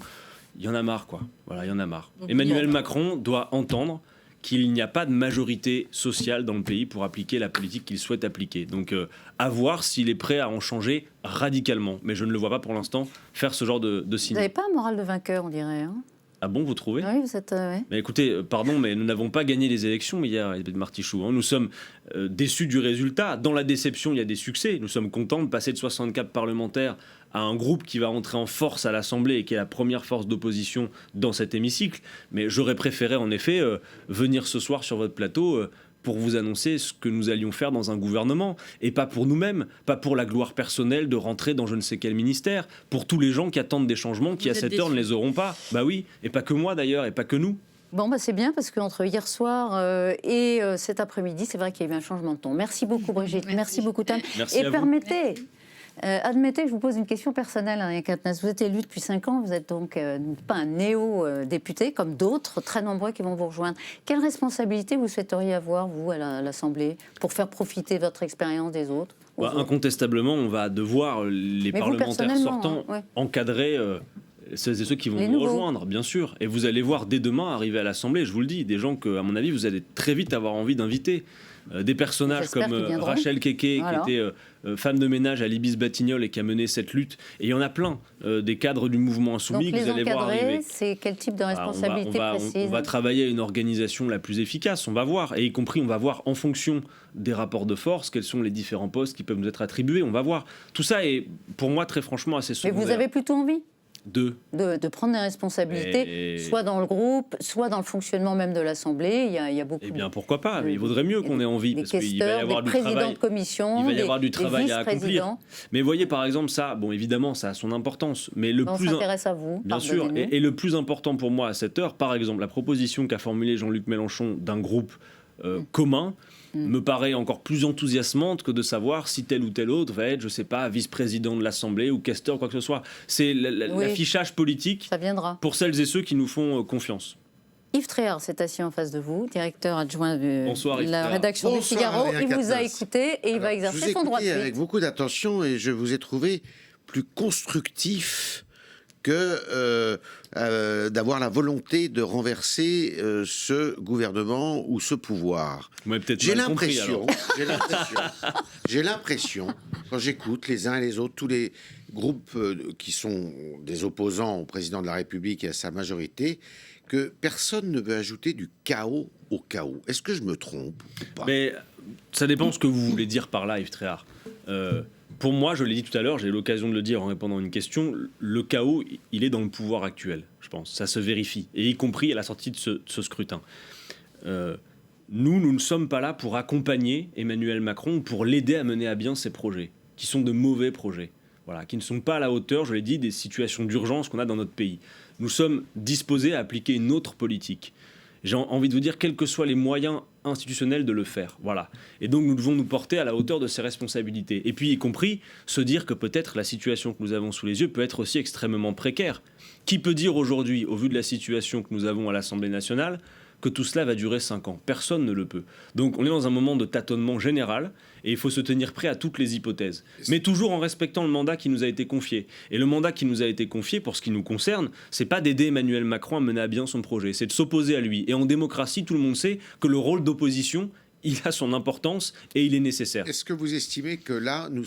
Il y en a marre, quoi. Voilà, il y en a marre. Donc, Emmanuel Macron doit entendre qu'il n'y a pas de majorité sociale dans le pays pour appliquer la politique qu'il souhaite appliquer. Donc à voir s'il est prêt à en changer radicalement. Mais je ne le vois pas pour l'instant faire ce genre de signe. Vous n'avez pas un moral de vainqueur, on dirait, hein ? Ah bon, vous trouvez ? Oui, vous êtes... Mais écoutez, pardon, mais nous n'avons pas gagné les élections hier, Martichoux. Nous sommes déçus du résultat. Dans la déception, il y a des succès. Nous sommes contents de passer de 64 parlementaires à un groupe qui va entrer en force à l'Assemblée et qui est la première force d'opposition dans cet hémicycle. Mais j'aurais préféré, en effet, venir ce soir sur votre plateau pour vous annoncer ce que nous allions faire dans un gouvernement, et pas pour nous-mêmes, pas pour la gloire personnelle de rentrer dans je ne sais quel ministère, pour tous les gens qui attendent des changements, qui à cette heure ne les auront pas. Bah oui, et pas que moi d'ailleurs, et pas que nous. Bon, c'est bien, parce qu'entre hier soir et cet après-midi, c'est vrai qu'il y a eu un changement de ton. Merci beaucoup Brigitte, merci beaucoup Tam. Merci et à permettez... Admettez que je vous pose une question personnelle, Henri Quatennens. Vous êtes élu depuis 5 ans, vous êtes donc pas un néo-député comme d'autres, très nombreux qui vont vous rejoindre. Quelle responsabilité vous souhaiteriez avoir, vous, à l'Assemblée, pour faire profiter votre expérience des autres? Incontestablement, on va devoir, les parlementaires sortants, encadrer ceux et ceux qui vont nous rejoindre, bien sûr. Et vous allez voir dès demain arriver à l'Assemblée, je vous le dis, des gens que, à mon avis, vous allez très vite avoir envie d'inviter. Des personnages comme Rachel Keke, qui était femme de ménage à l'Ibis Batignolles et qui a mené cette lutte. Et il y en a plein, des cadres du mouvement insoumis que vous allez voir arriver. C'est quel type de responsabilité précise? On va travailler à une organisation la plus efficace, on va voir. Et y compris, on va voir en fonction des rapports de force, quels sont les différents postes qui peuvent nous être attribués. On va voir. Tout ça est, pour moi, très franchement, assez secondaire. Mais vous avez plutôt envie de prendre des responsabilités, soit dans le groupe, soit dans le fonctionnement même de l'Assemblée. Il y a beaucoup. Eh bien, pourquoi pas? Il vaudrait mieux qu'on ait envie, parce qu'il va y avoir du travail. De commission, il va y avoir du travail à accomplir. Mais voyez, par exemple, ça, bon, évidemment, ça a son importance. Mais le plus s'intéresse à vous. Bien sûr. Et le plus important pour moi à cette heure, par exemple, la proposition qu'a formulée Jean-Luc Mélenchon d'un groupe commun me paraît encore plus enthousiasmante que de savoir si tel ou tel autre va être, je sais pas, vice-président de l'Assemblée ou questeur ou quoi que ce soit. C'est l'affichage politique pour celles et ceux qui nous font confiance. Yves Tréhard s'est assis en face de vous, directeur adjoint de la rédaction du Figaro. Il vous a écouté et il va exercer son droit de suite. Avec beaucoup d'attention et je vous ai trouvé plus constructif que d'avoir la volonté de renverser ce gouvernement ou ce pouvoir. J'ai l'impression, quand j'écoute les uns et les autres, tous les groupes qui sont des opposants au président de la République et à sa majorité, que personne ne veut ajouter du chaos au chaos. Est-ce que je me trompe ou pas? Mais ça dépend ce que vous voulez dire par là, Yves Tréhard. Pour moi, je l'ai dit tout à l'heure, j'ai eu l'occasion de le dire en répondant à une question, le chaos, il est dans le pouvoir actuel, je pense. Ça se vérifie, et y compris à la sortie de ce scrutin. Nous ne sommes pas là pour accompagner Emmanuel Macron ou pour l'aider à mener à bien ses projets, qui sont de mauvais projets, voilà, qui ne sont pas à la hauteur, je l'ai dit, des situations d'urgence qu'on a dans notre pays. Nous sommes disposés à appliquer une autre politique. J'ai envie de vous dire, quels que soient les moyens institutionnels de le faire. Voilà. Et donc, nous devons nous porter à la hauteur de ces responsabilités. Et puis, y compris, se dire que peut-être la situation que nous avons sous les yeux peut être aussi extrêmement précaire. Qui peut dire aujourd'hui, au vu de la situation que nous avons à l'Assemblée nationale, que tout cela va durer 5 ans? Personne ne le peut. Donc, on est dans un moment de tâtonnement général et il faut se tenir prêt à toutes les hypothèses. Mais toujours en respectant le mandat qui nous a été confié. Et le mandat qui nous a été confié, pour ce qui nous concerne, c'est pas d'aider Emmanuel Macron à mener à bien son projet, c'est de s'opposer à lui. Et en démocratie, tout le monde sait que le rôle d'opposition, il a son importance et il est nécessaire. Est-ce que vous estimez que là, nous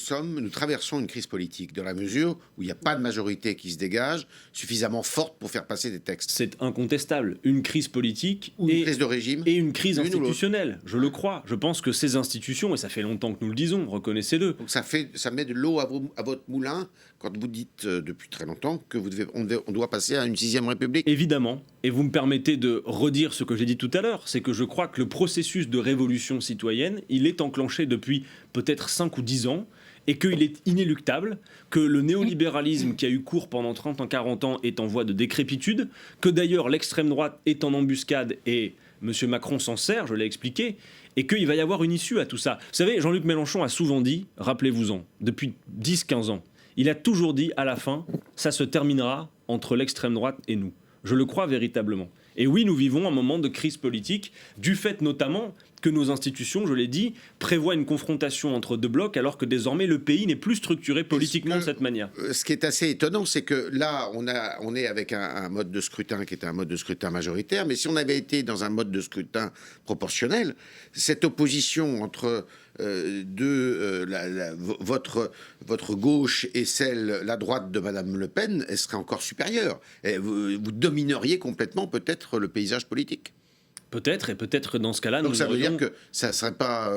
traversons une crise politique, dans la mesure où il n'y a pas de majorité qui se dégage suffisamment forte pour faire passer des textes? C'est incontestable. Une crise politique ou une crise de régime et une crise institutionnelle, je le crois. Je pense que ces institutions, et ça fait longtemps que nous le disons, reconnaissez-le. Donc ça met de l'eau à votre moulin quand vous dites depuis très longtemps que on doit passer à une 6e République. Évidemment. Et vous me permettez de redire ce que j'ai dit tout à l'heure, c'est que je crois que le processus de révolution citoyenne, il est enclenché depuis peut-être 5 ou 10 ans, et qu'il est inéluctable, que le néolibéralisme qui a eu cours pendant 30 ans, 40 ans est en voie de décrépitude, que d'ailleurs l'extrême droite est en embuscade et M. Macron s'en sert, je l'ai expliqué, et qu'il va y avoir une issue à tout ça. Vous savez, Jean-Luc Mélenchon a souvent dit, rappelez-vous-en, depuis 10-15 ans, il a toujours dit à la fin, ça se terminera entre l'extrême droite et nous. Je le crois véritablement. Et oui, nous vivons un moment de crise politique, du fait notamment que nos institutions, je l'ai dit, prévoient une confrontation entre deux blocs, alors que désormais le pays n'est plus structuré politiquement de cette manière. Ce qui est assez étonnant, c'est que là, on est avec un mode de scrutin qui est un mode de scrutin majoritaire, mais si on avait été dans un mode de scrutin proportionnel, cette opposition entre votre gauche et la droite de Madame Le Pen, elle serait encore supérieure. Et vous domineriez complètement peut-être le paysage politique. Peut-être, et peut-être dans ce cas-là... Donc ça veut dire que ça ne serait pas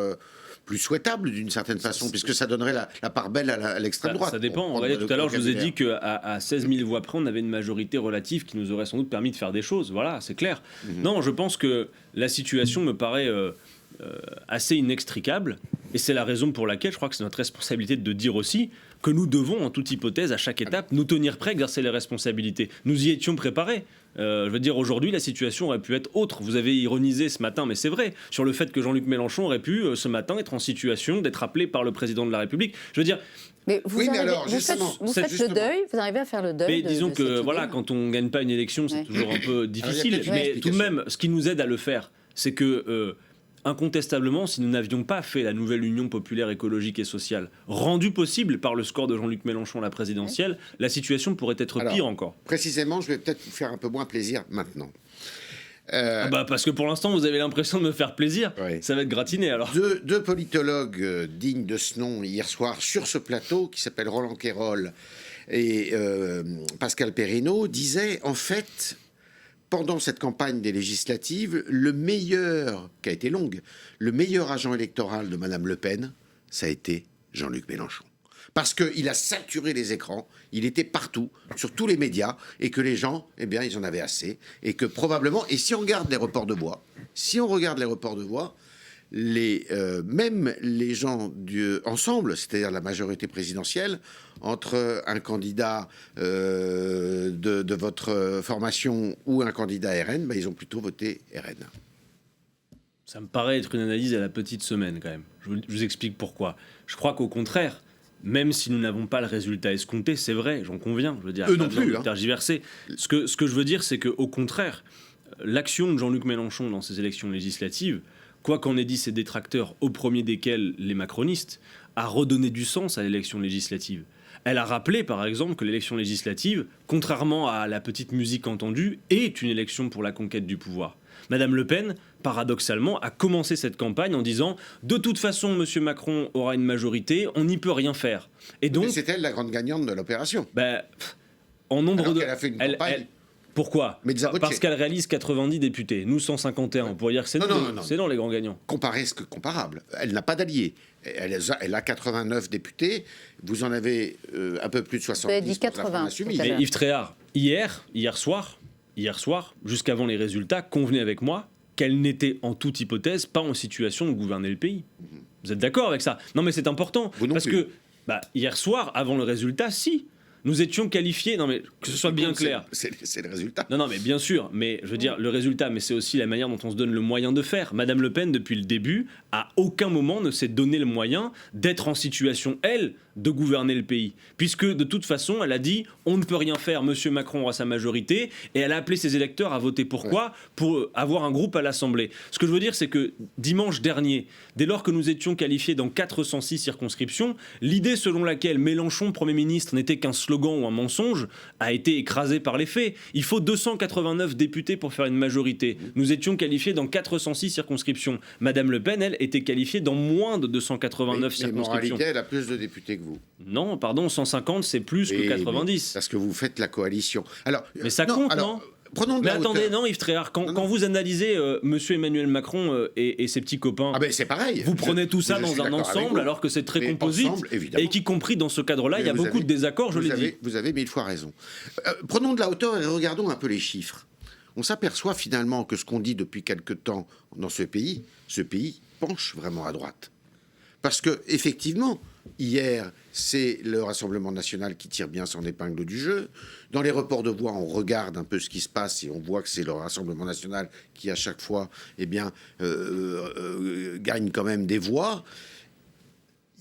plus souhaitable d'une certaine façon, puisque ça donnerait la part belle à l'extrême droite. Ça dépend. Tout à l'heure, je vous ai dit qu'à 16 000 voix près, on avait une majorité relative qui nous aurait sans doute permis de faire des choses. Voilà, c'est clair. Non, je pense que la situation me paraît assez inextricable. Et c'est la raison pour laquelle je crois que c'est notre responsabilité de dire aussi que nous devons, en toute hypothèse, à chaque étape, nous tenir prêts à exercer les responsabilités. Nous y étions préparés. Je veux dire, aujourd'hui, la situation aurait pu être autre. Vous avez ironisé ce matin, mais c'est vrai, sur le fait que Jean-Luc Mélenchon aurait pu, ce matin, être en situation d'être appelé par le président de la République. Je veux dire... Mais vous faites le deuil, vous arrivez à faire le deuil. Mais disons que, voilà, quand on ne gagne pas une élection, c'est toujours un peu difficile. Mais tout de même, ce qui nous aide à le faire, c'est que... incontestablement, si nous n'avions pas fait la nouvelle Union populaire écologique et sociale, rendue possible par le score de Jean-Luc Mélenchon à la présidentielle, la situation pourrait être pire encore. Précisément, je vais peut-être vous faire un peu moins plaisir maintenant. Parce que pour l'instant, vous avez l'impression de me faire plaisir. Oui. Ça va être gratiné, alors. Deux politologues dignes de ce nom, hier soir, sur ce plateau, qui s'appellent Roland Quérol et Pascal Perrineau, disaient, en fait... Pendant cette campagne des législatives, le meilleur, qui a été longue, le meilleur agent électoral de Madame Le Pen, ça a été Jean-Luc Mélenchon. Parce qu'il a saturé les écrans, il était partout, sur tous les médias, et que les gens, eh bien, ils en avaient assez. Et que probablement, et si on regarde les reports de voix, même les gens ensemble, c'est-à-dire la majorité présidentielle, entre un candidat de votre formation ou un candidat RN, ils ont plutôt voté RN. Ça me paraît être une analyse à la petite semaine quand même. Je vous explique pourquoi. Je crois qu'au contraire, même si nous n'avons pas le résultat escompté, c'est vrai, j'en conviens, je veux dire, non plus, tergiverser. Ce que je veux dire, c'est qu'au contraire, l'action de Jean-Luc Mélenchon dans ces élections législatives, quoi qu'en aient dit ses détracteurs, au premier desquels les macronistes, a redonné du sens à l'élection législative. Elle a rappelé, par exemple, que l'élection législative, contrairement à la petite musique entendue, est une élection pour la conquête du pouvoir. Madame Le Pen, paradoxalement, a commencé cette campagne en disant « De toute façon, Monsieur Macron aura une majorité, on n'y peut rien faire. » Et donc, c'est elle la grande gagnante de l'opération. En nombre elle a fait une campagne. Pourquoi ? Parce qu'elle réalise 90 députés. Nous, 151. On pourrait dire que c'est c'est non les grands gagnants. Comparez ce que comparable. Elle n'a pas d'alliés. Elle a 89 députés. Vous en avez un peu plus de 70. Vous avez dit 80. Mais Yves Tréhard, hier soir, jusqu'avant les résultats, convenez avec moi qu'elle n'était en toute hypothèse pas en situation de gouverner le pays. Vous êtes d'accord avec ça ? Non, mais c'est important. Parce que hier soir, avant le résultat, si. Nous étions qualifiés, non mais que ce soit bien clair. C'est le résultat. Non mais bien sûr, mais je veux dire le résultat, mais c'est aussi la manière dont on se donne le moyen de faire. Madame Le Pen, depuis le début, à aucun moment ne s'est donné le moyen d'être en situation, elle, de gouverner le pays. Puisque de toute façon, elle a dit on ne peut rien faire, Monsieur Macron aura sa majorité, et elle a appelé ses électeurs à voter pourquoi ? Pour avoir un groupe à l'Assemblée. Ce que je veux dire, c'est que dimanche dernier, dès lors que nous étions qualifiés dans 406 circonscriptions, l'idée selon laquelle Mélenchon, Premier ministre, n'était qu'un slogan ou un mensonge, a été écrasée par les faits. Il faut 289 députés pour faire une majorité. Nous étions qualifiés dans 406 circonscriptions. Madame Le Pen, elle, était qualifiée dans moins de 289 circonscriptions. En réalité, elle a plus de députés que vous. Non, pardon, 150, c'est plus que 90. Parce que vous faites la coalition. Mais ça compte, non ? Mais attendez, non, Yves Tréhard, quand vous analysez Monsieur Emmanuel Macron et ses petits copains, c'est pareil. Vous prenez tout ça dans un ensemble alors que c'est très composite et qu'y compris dans ce cadre-là, il y a beaucoup de désaccords, je l'ai dit. Vous avez 1000 fois raison. Prenons de la hauteur et regardons un peu les chiffres. On s'aperçoit finalement que ce qu'on dit depuis quelque temps dans ce pays penche vraiment à droite. Parce que effectivement, hier, c'est le Rassemblement national qui tire bien son épingle du jeu. Dans les reports de voix, on regarde un peu ce qui se passe et on voit que c'est le Rassemblement national qui, à chaque fois, gagne quand même des voix.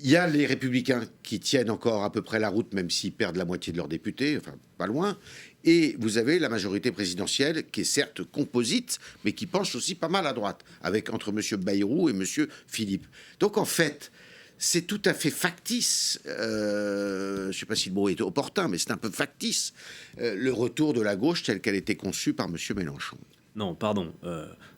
Il y a les Républicains qui tiennent encore à peu près la route, même s'ils perdent la moitié de leurs députés, enfin, pas loin. Et vous avez la majorité présidentielle qui est certes composite, mais qui penche aussi pas mal à droite, avec entre M. Bayrou et M. Philippe. Donc, en fait, c'est tout à fait factice, je ne sais pas si le mot est opportun, mais c'est un peu factice, le retour de la gauche telle qu'elle était conçue par M. Mélenchon. Non, pardon.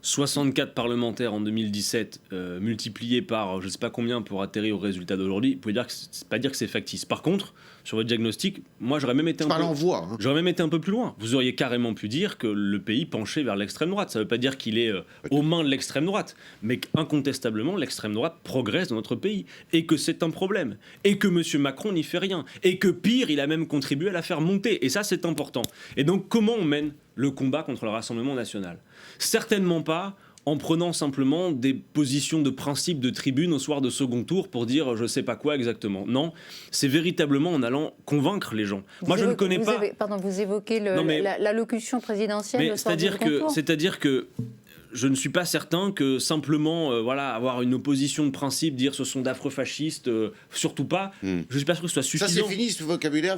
64 parlementaires en 2017, multipliés par je ne sais pas combien pour atterrir au résultat d'aujourd'hui, vous pouvez pas dire que c'est factice. Par contre, sur votre diagnostic, moi j'aurais même été un peu plus loin. Vous auriez carrément pu dire que le pays penchait vers l'extrême droite. Ça ne veut pas dire qu'il est aux mains de l'extrême droite, mais qu'incontestablement l'extrême droite progresse dans notre pays et que c'est un problème et que M. Macron n'y fait rien et que pire, il a même contribué à la faire monter. Et ça, c'est important. Et donc, comment on mène le combat contre le Rassemblement national ? Certainement pas en prenant simplement des positions de principe de tribune au soir de second tour pour dire je sais pas quoi exactement. Non, c'est véritablement en allant convaincre les gens. Moi, je ne connais pas... Vous évoquez l'allocution présidentielle au soir du second tour. C'est-à-dire que je ne suis pas certain que simplement avoir une opposition de principe, dire ce sont d'affreux fascistes, surtout pas. Je ne suis pas sûr que ce soit suffisant. Ça, c'est fini, ce vocabulaire.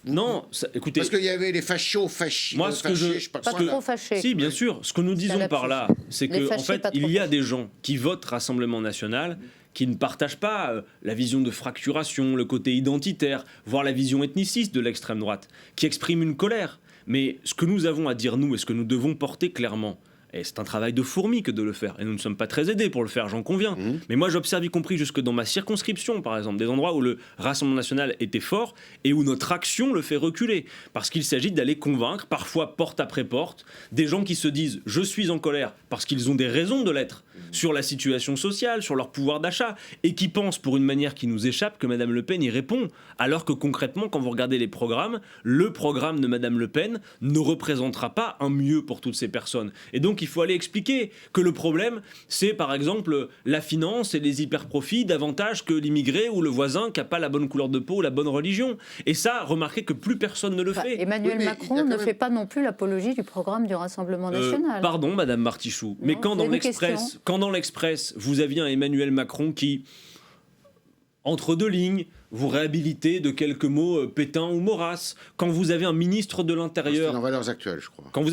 Non, écoutez... Parce qu'il y avait les fachos, moi, je sais pas trop fâchés. Si, bien sûr. Ce que nous disons par là, c'est qu'en fait, il y a des gens qui votent Rassemblement National qui ne partagent pas la vision de fracturation, le côté identitaire, voire la vision ethniciste de l'extrême droite, qui expriment une colère. Mais ce que nous avons à dire, nous, et ce que nous devons porter clairement, et c'est un travail de fourmi que de le faire. Et nous ne sommes pas très aidés pour le faire, j'en conviens. Mais moi, j'observe, y compris jusque dans ma circonscription, par exemple, des endroits où le Rassemblement National était fort et où notre action le fait reculer. Parce qu'il s'agit d'aller convaincre, parfois porte après porte, des gens qui se disent « je suis en colère » parce qu'ils ont des raisons de l'être sur la situation sociale, sur leur pouvoir d'achat, et qui pensent, pour une manière qui nous échappe, que Mme Le Pen y répond. Alors que concrètement, quand vous regardez les programmes, le programme de Mme Le Pen ne représentera pas un mieux pour toutes ces personnes. Et donc, il faut aller expliquer que le problème, c'est par exemple la finance et les hyper-profits davantage que l'immigré ou le voisin qui n'a pas la bonne couleur de peau ou la bonne religion. Et ça, remarquez que plus personne ne le fait. Emmanuel Macron ne fait pas non plus l'apologie du programme du Rassemblement National. Pardon, Madame Martichoux, mais quand dans l'Express, vous aviez un Emmanuel Macron qui, entre deux lignes, vous réhabilitez de quelques mots Pétain ou Maurras. Quand vous avez un ministre de l'Intérieur... C'est en valeurs actuelles, je crois. Quand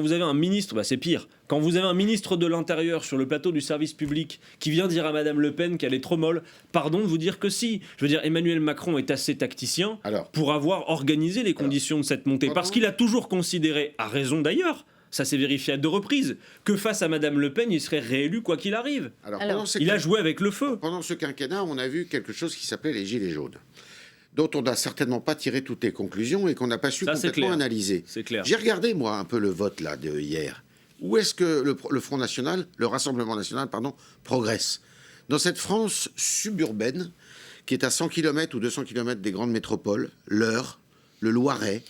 vous avez un ministre... c'est pire. Quand vous avez un ministre de l'Intérieur sur le plateau du service public qui vient dire à Madame Le Pen qu'elle est trop molle, pardon de vous dire que si. Je veux dire, Emmanuel Macron est assez tacticien pour avoir organisé les conditions de cette montée. Parce qu'il a toujours considéré, à raison d'ailleurs, ça s'est vérifié à 2 reprises, que face à Madame Le Pen, il serait réélu quoi qu'il arrive. Il a joué avec le feu. Pendant ce quinquennat, on a vu quelque chose qui s'appelait les Gilets jaunes, dont on n'a certainement pas tiré toutes les conclusions et qu'on n'a pas su complètement analyser. C'est clair. J'ai regardé, moi, un peu le vote là, de hier. Où est-ce que le Front National, le Rassemblement National, progresse ? Dans cette France suburbaine, qui est à 100 km ou 200 km des grandes métropoles, l'Eure, le Loiret,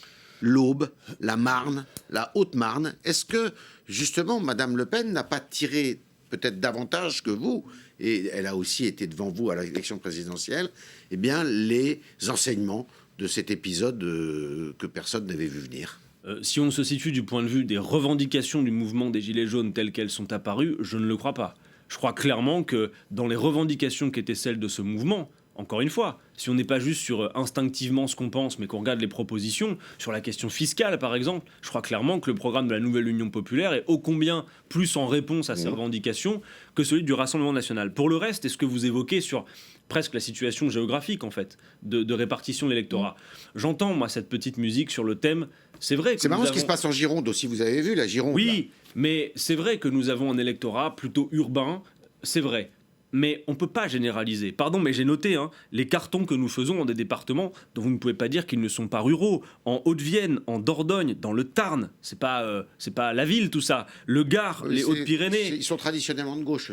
l'Aube, la Marne, la Haute-Marne. Est-ce que, justement, Mme Le Pen n'a pas tiré peut-être davantage que vous, et elle a aussi été devant vous à l'élection présidentielle, les enseignements de cet épisode que personne n'avait vu venir ? Si on se situe du point de vue des revendications du mouvement des Gilets jaunes telles qu'elles sont apparues, je ne le crois pas. Je crois clairement que dans les revendications qui étaient celles de ce mouvement, encore une fois, si on n'est pas juste sur instinctivement ce qu'on pense, mais qu'on regarde les propositions, sur la question fiscale par exemple, je crois clairement que le programme de la Nouvelle Union Populaire est ô combien plus en réponse à ces revendications que celui du Rassemblement National. Pour le reste, est-ce que vous évoquez sur presque la situation géographique en fait, de répartition de l'électorat. J'entends moi cette petite musique sur le thème, c'est vrai que... C'est marrant ce qui se passe en Gironde aussi, vous avez vu la Gironde. Oui, mais c'est vrai que nous avons un électorat plutôt urbain, c'est vrai. Mais on ne peut pas généraliser. Pardon, mais j'ai noté les cartons que nous faisons dans des départements dont vous ne pouvez pas dire qu'ils ne sont pas ruraux. En Haute-Vienne, en Dordogne, dans le Tarn, c'est pas la ville tout ça. Le Gard, les Hautes-Pyrénées. Ils sont traditionnellement de gauche.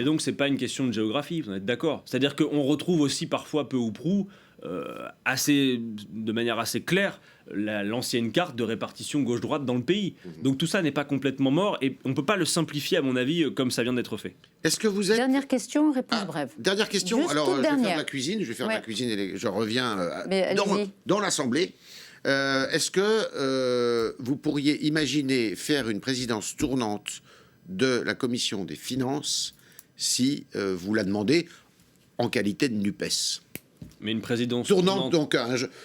Donc c'est pas une question de géographie, vous êtes d'accord. C'est-à-dire qu'on retrouve aussi parfois peu ou prou, de manière assez claire, l'ancienne carte de répartition gauche-droite dans le pays. Donc tout ça n'est pas complètement mort et on ne peut pas le simplifier à mon avis comme ça vient d'être fait. Est-ce que vous êtes... Dernière question, réponse brève. Dernière question, juste alors je vais dernière. faire de la cuisine, et je reviens dans l'Assemblée. Est-ce que vous pourriez imaginer faire une présidence tournante de la Commission des Finances si vous la demandez en qualité de NUPES ? Mais une présidence tournante donc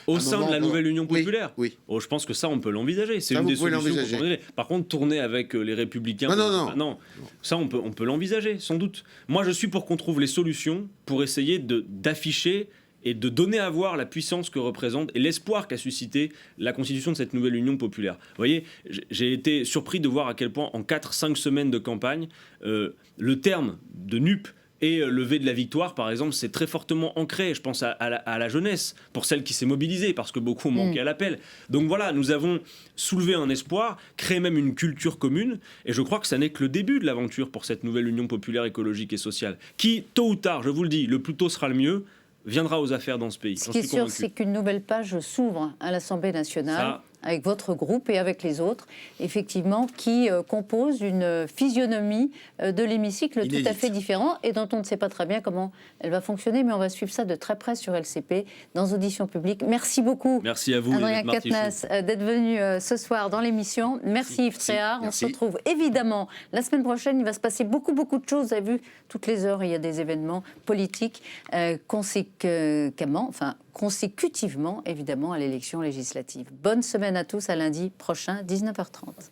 au sein de la Nouvelle Union Populaire. Oui. Oh, je pense que ça on peut l'envisager. C'est une des solutions qu'on peut envisager. Par contre, tourner avec les Républicains, non. Ça on peut l'envisager sans doute. Moi je suis pour qu'on trouve les solutions pour essayer d'afficher et de donner à voir la puissance que représente et l'espoir qu'a suscité la constitution de cette Nouvelle Union Populaire. Vous voyez, j'ai été surpris de voir à quel point en 4-5 semaines de campagne, le terme de NUP et lever de la victoire, par exemple, c'est très fortement ancré. Je pense à la jeunesse, pour celle qui s'est mobilisée, parce que beaucoup ont manqué à l'appel. Donc voilà, nous avons soulevé un espoir, créé même une culture commune, et je crois que ça n'est que le début de l'aventure pour cette Nouvelle Union Populaire écologique et sociale, qui, tôt ou tard, je vous le dis, le plus tôt sera le mieux, viendra aux affaires dans ce pays. Ce qui est sûr, c'est qu'une nouvelle page s'ouvre à l'Assemblée nationale. avec votre groupe et avec les autres, effectivement, qui composent une physionomie de l'hémicycle inédite, tout à fait différent et dont on ne sait pas très bien comment elle va fonctionner, mais on va suivre ça de très près sur LCP, dans Audition publique. Merci beaucoup. Merci à vous, Adrien Quatennens, d'être venu ce soir dans l'émission. Merci Yves Tréhard. On se retrouve évidemment la semaine prochaine. Il va se passer beaucoup de choses. Vous avez vu, toutes les heures, il y a des événements politiques consécutivement, évidemment, à l'élection législative. Bonne semaine à tous, à lundi prochain, 19h30.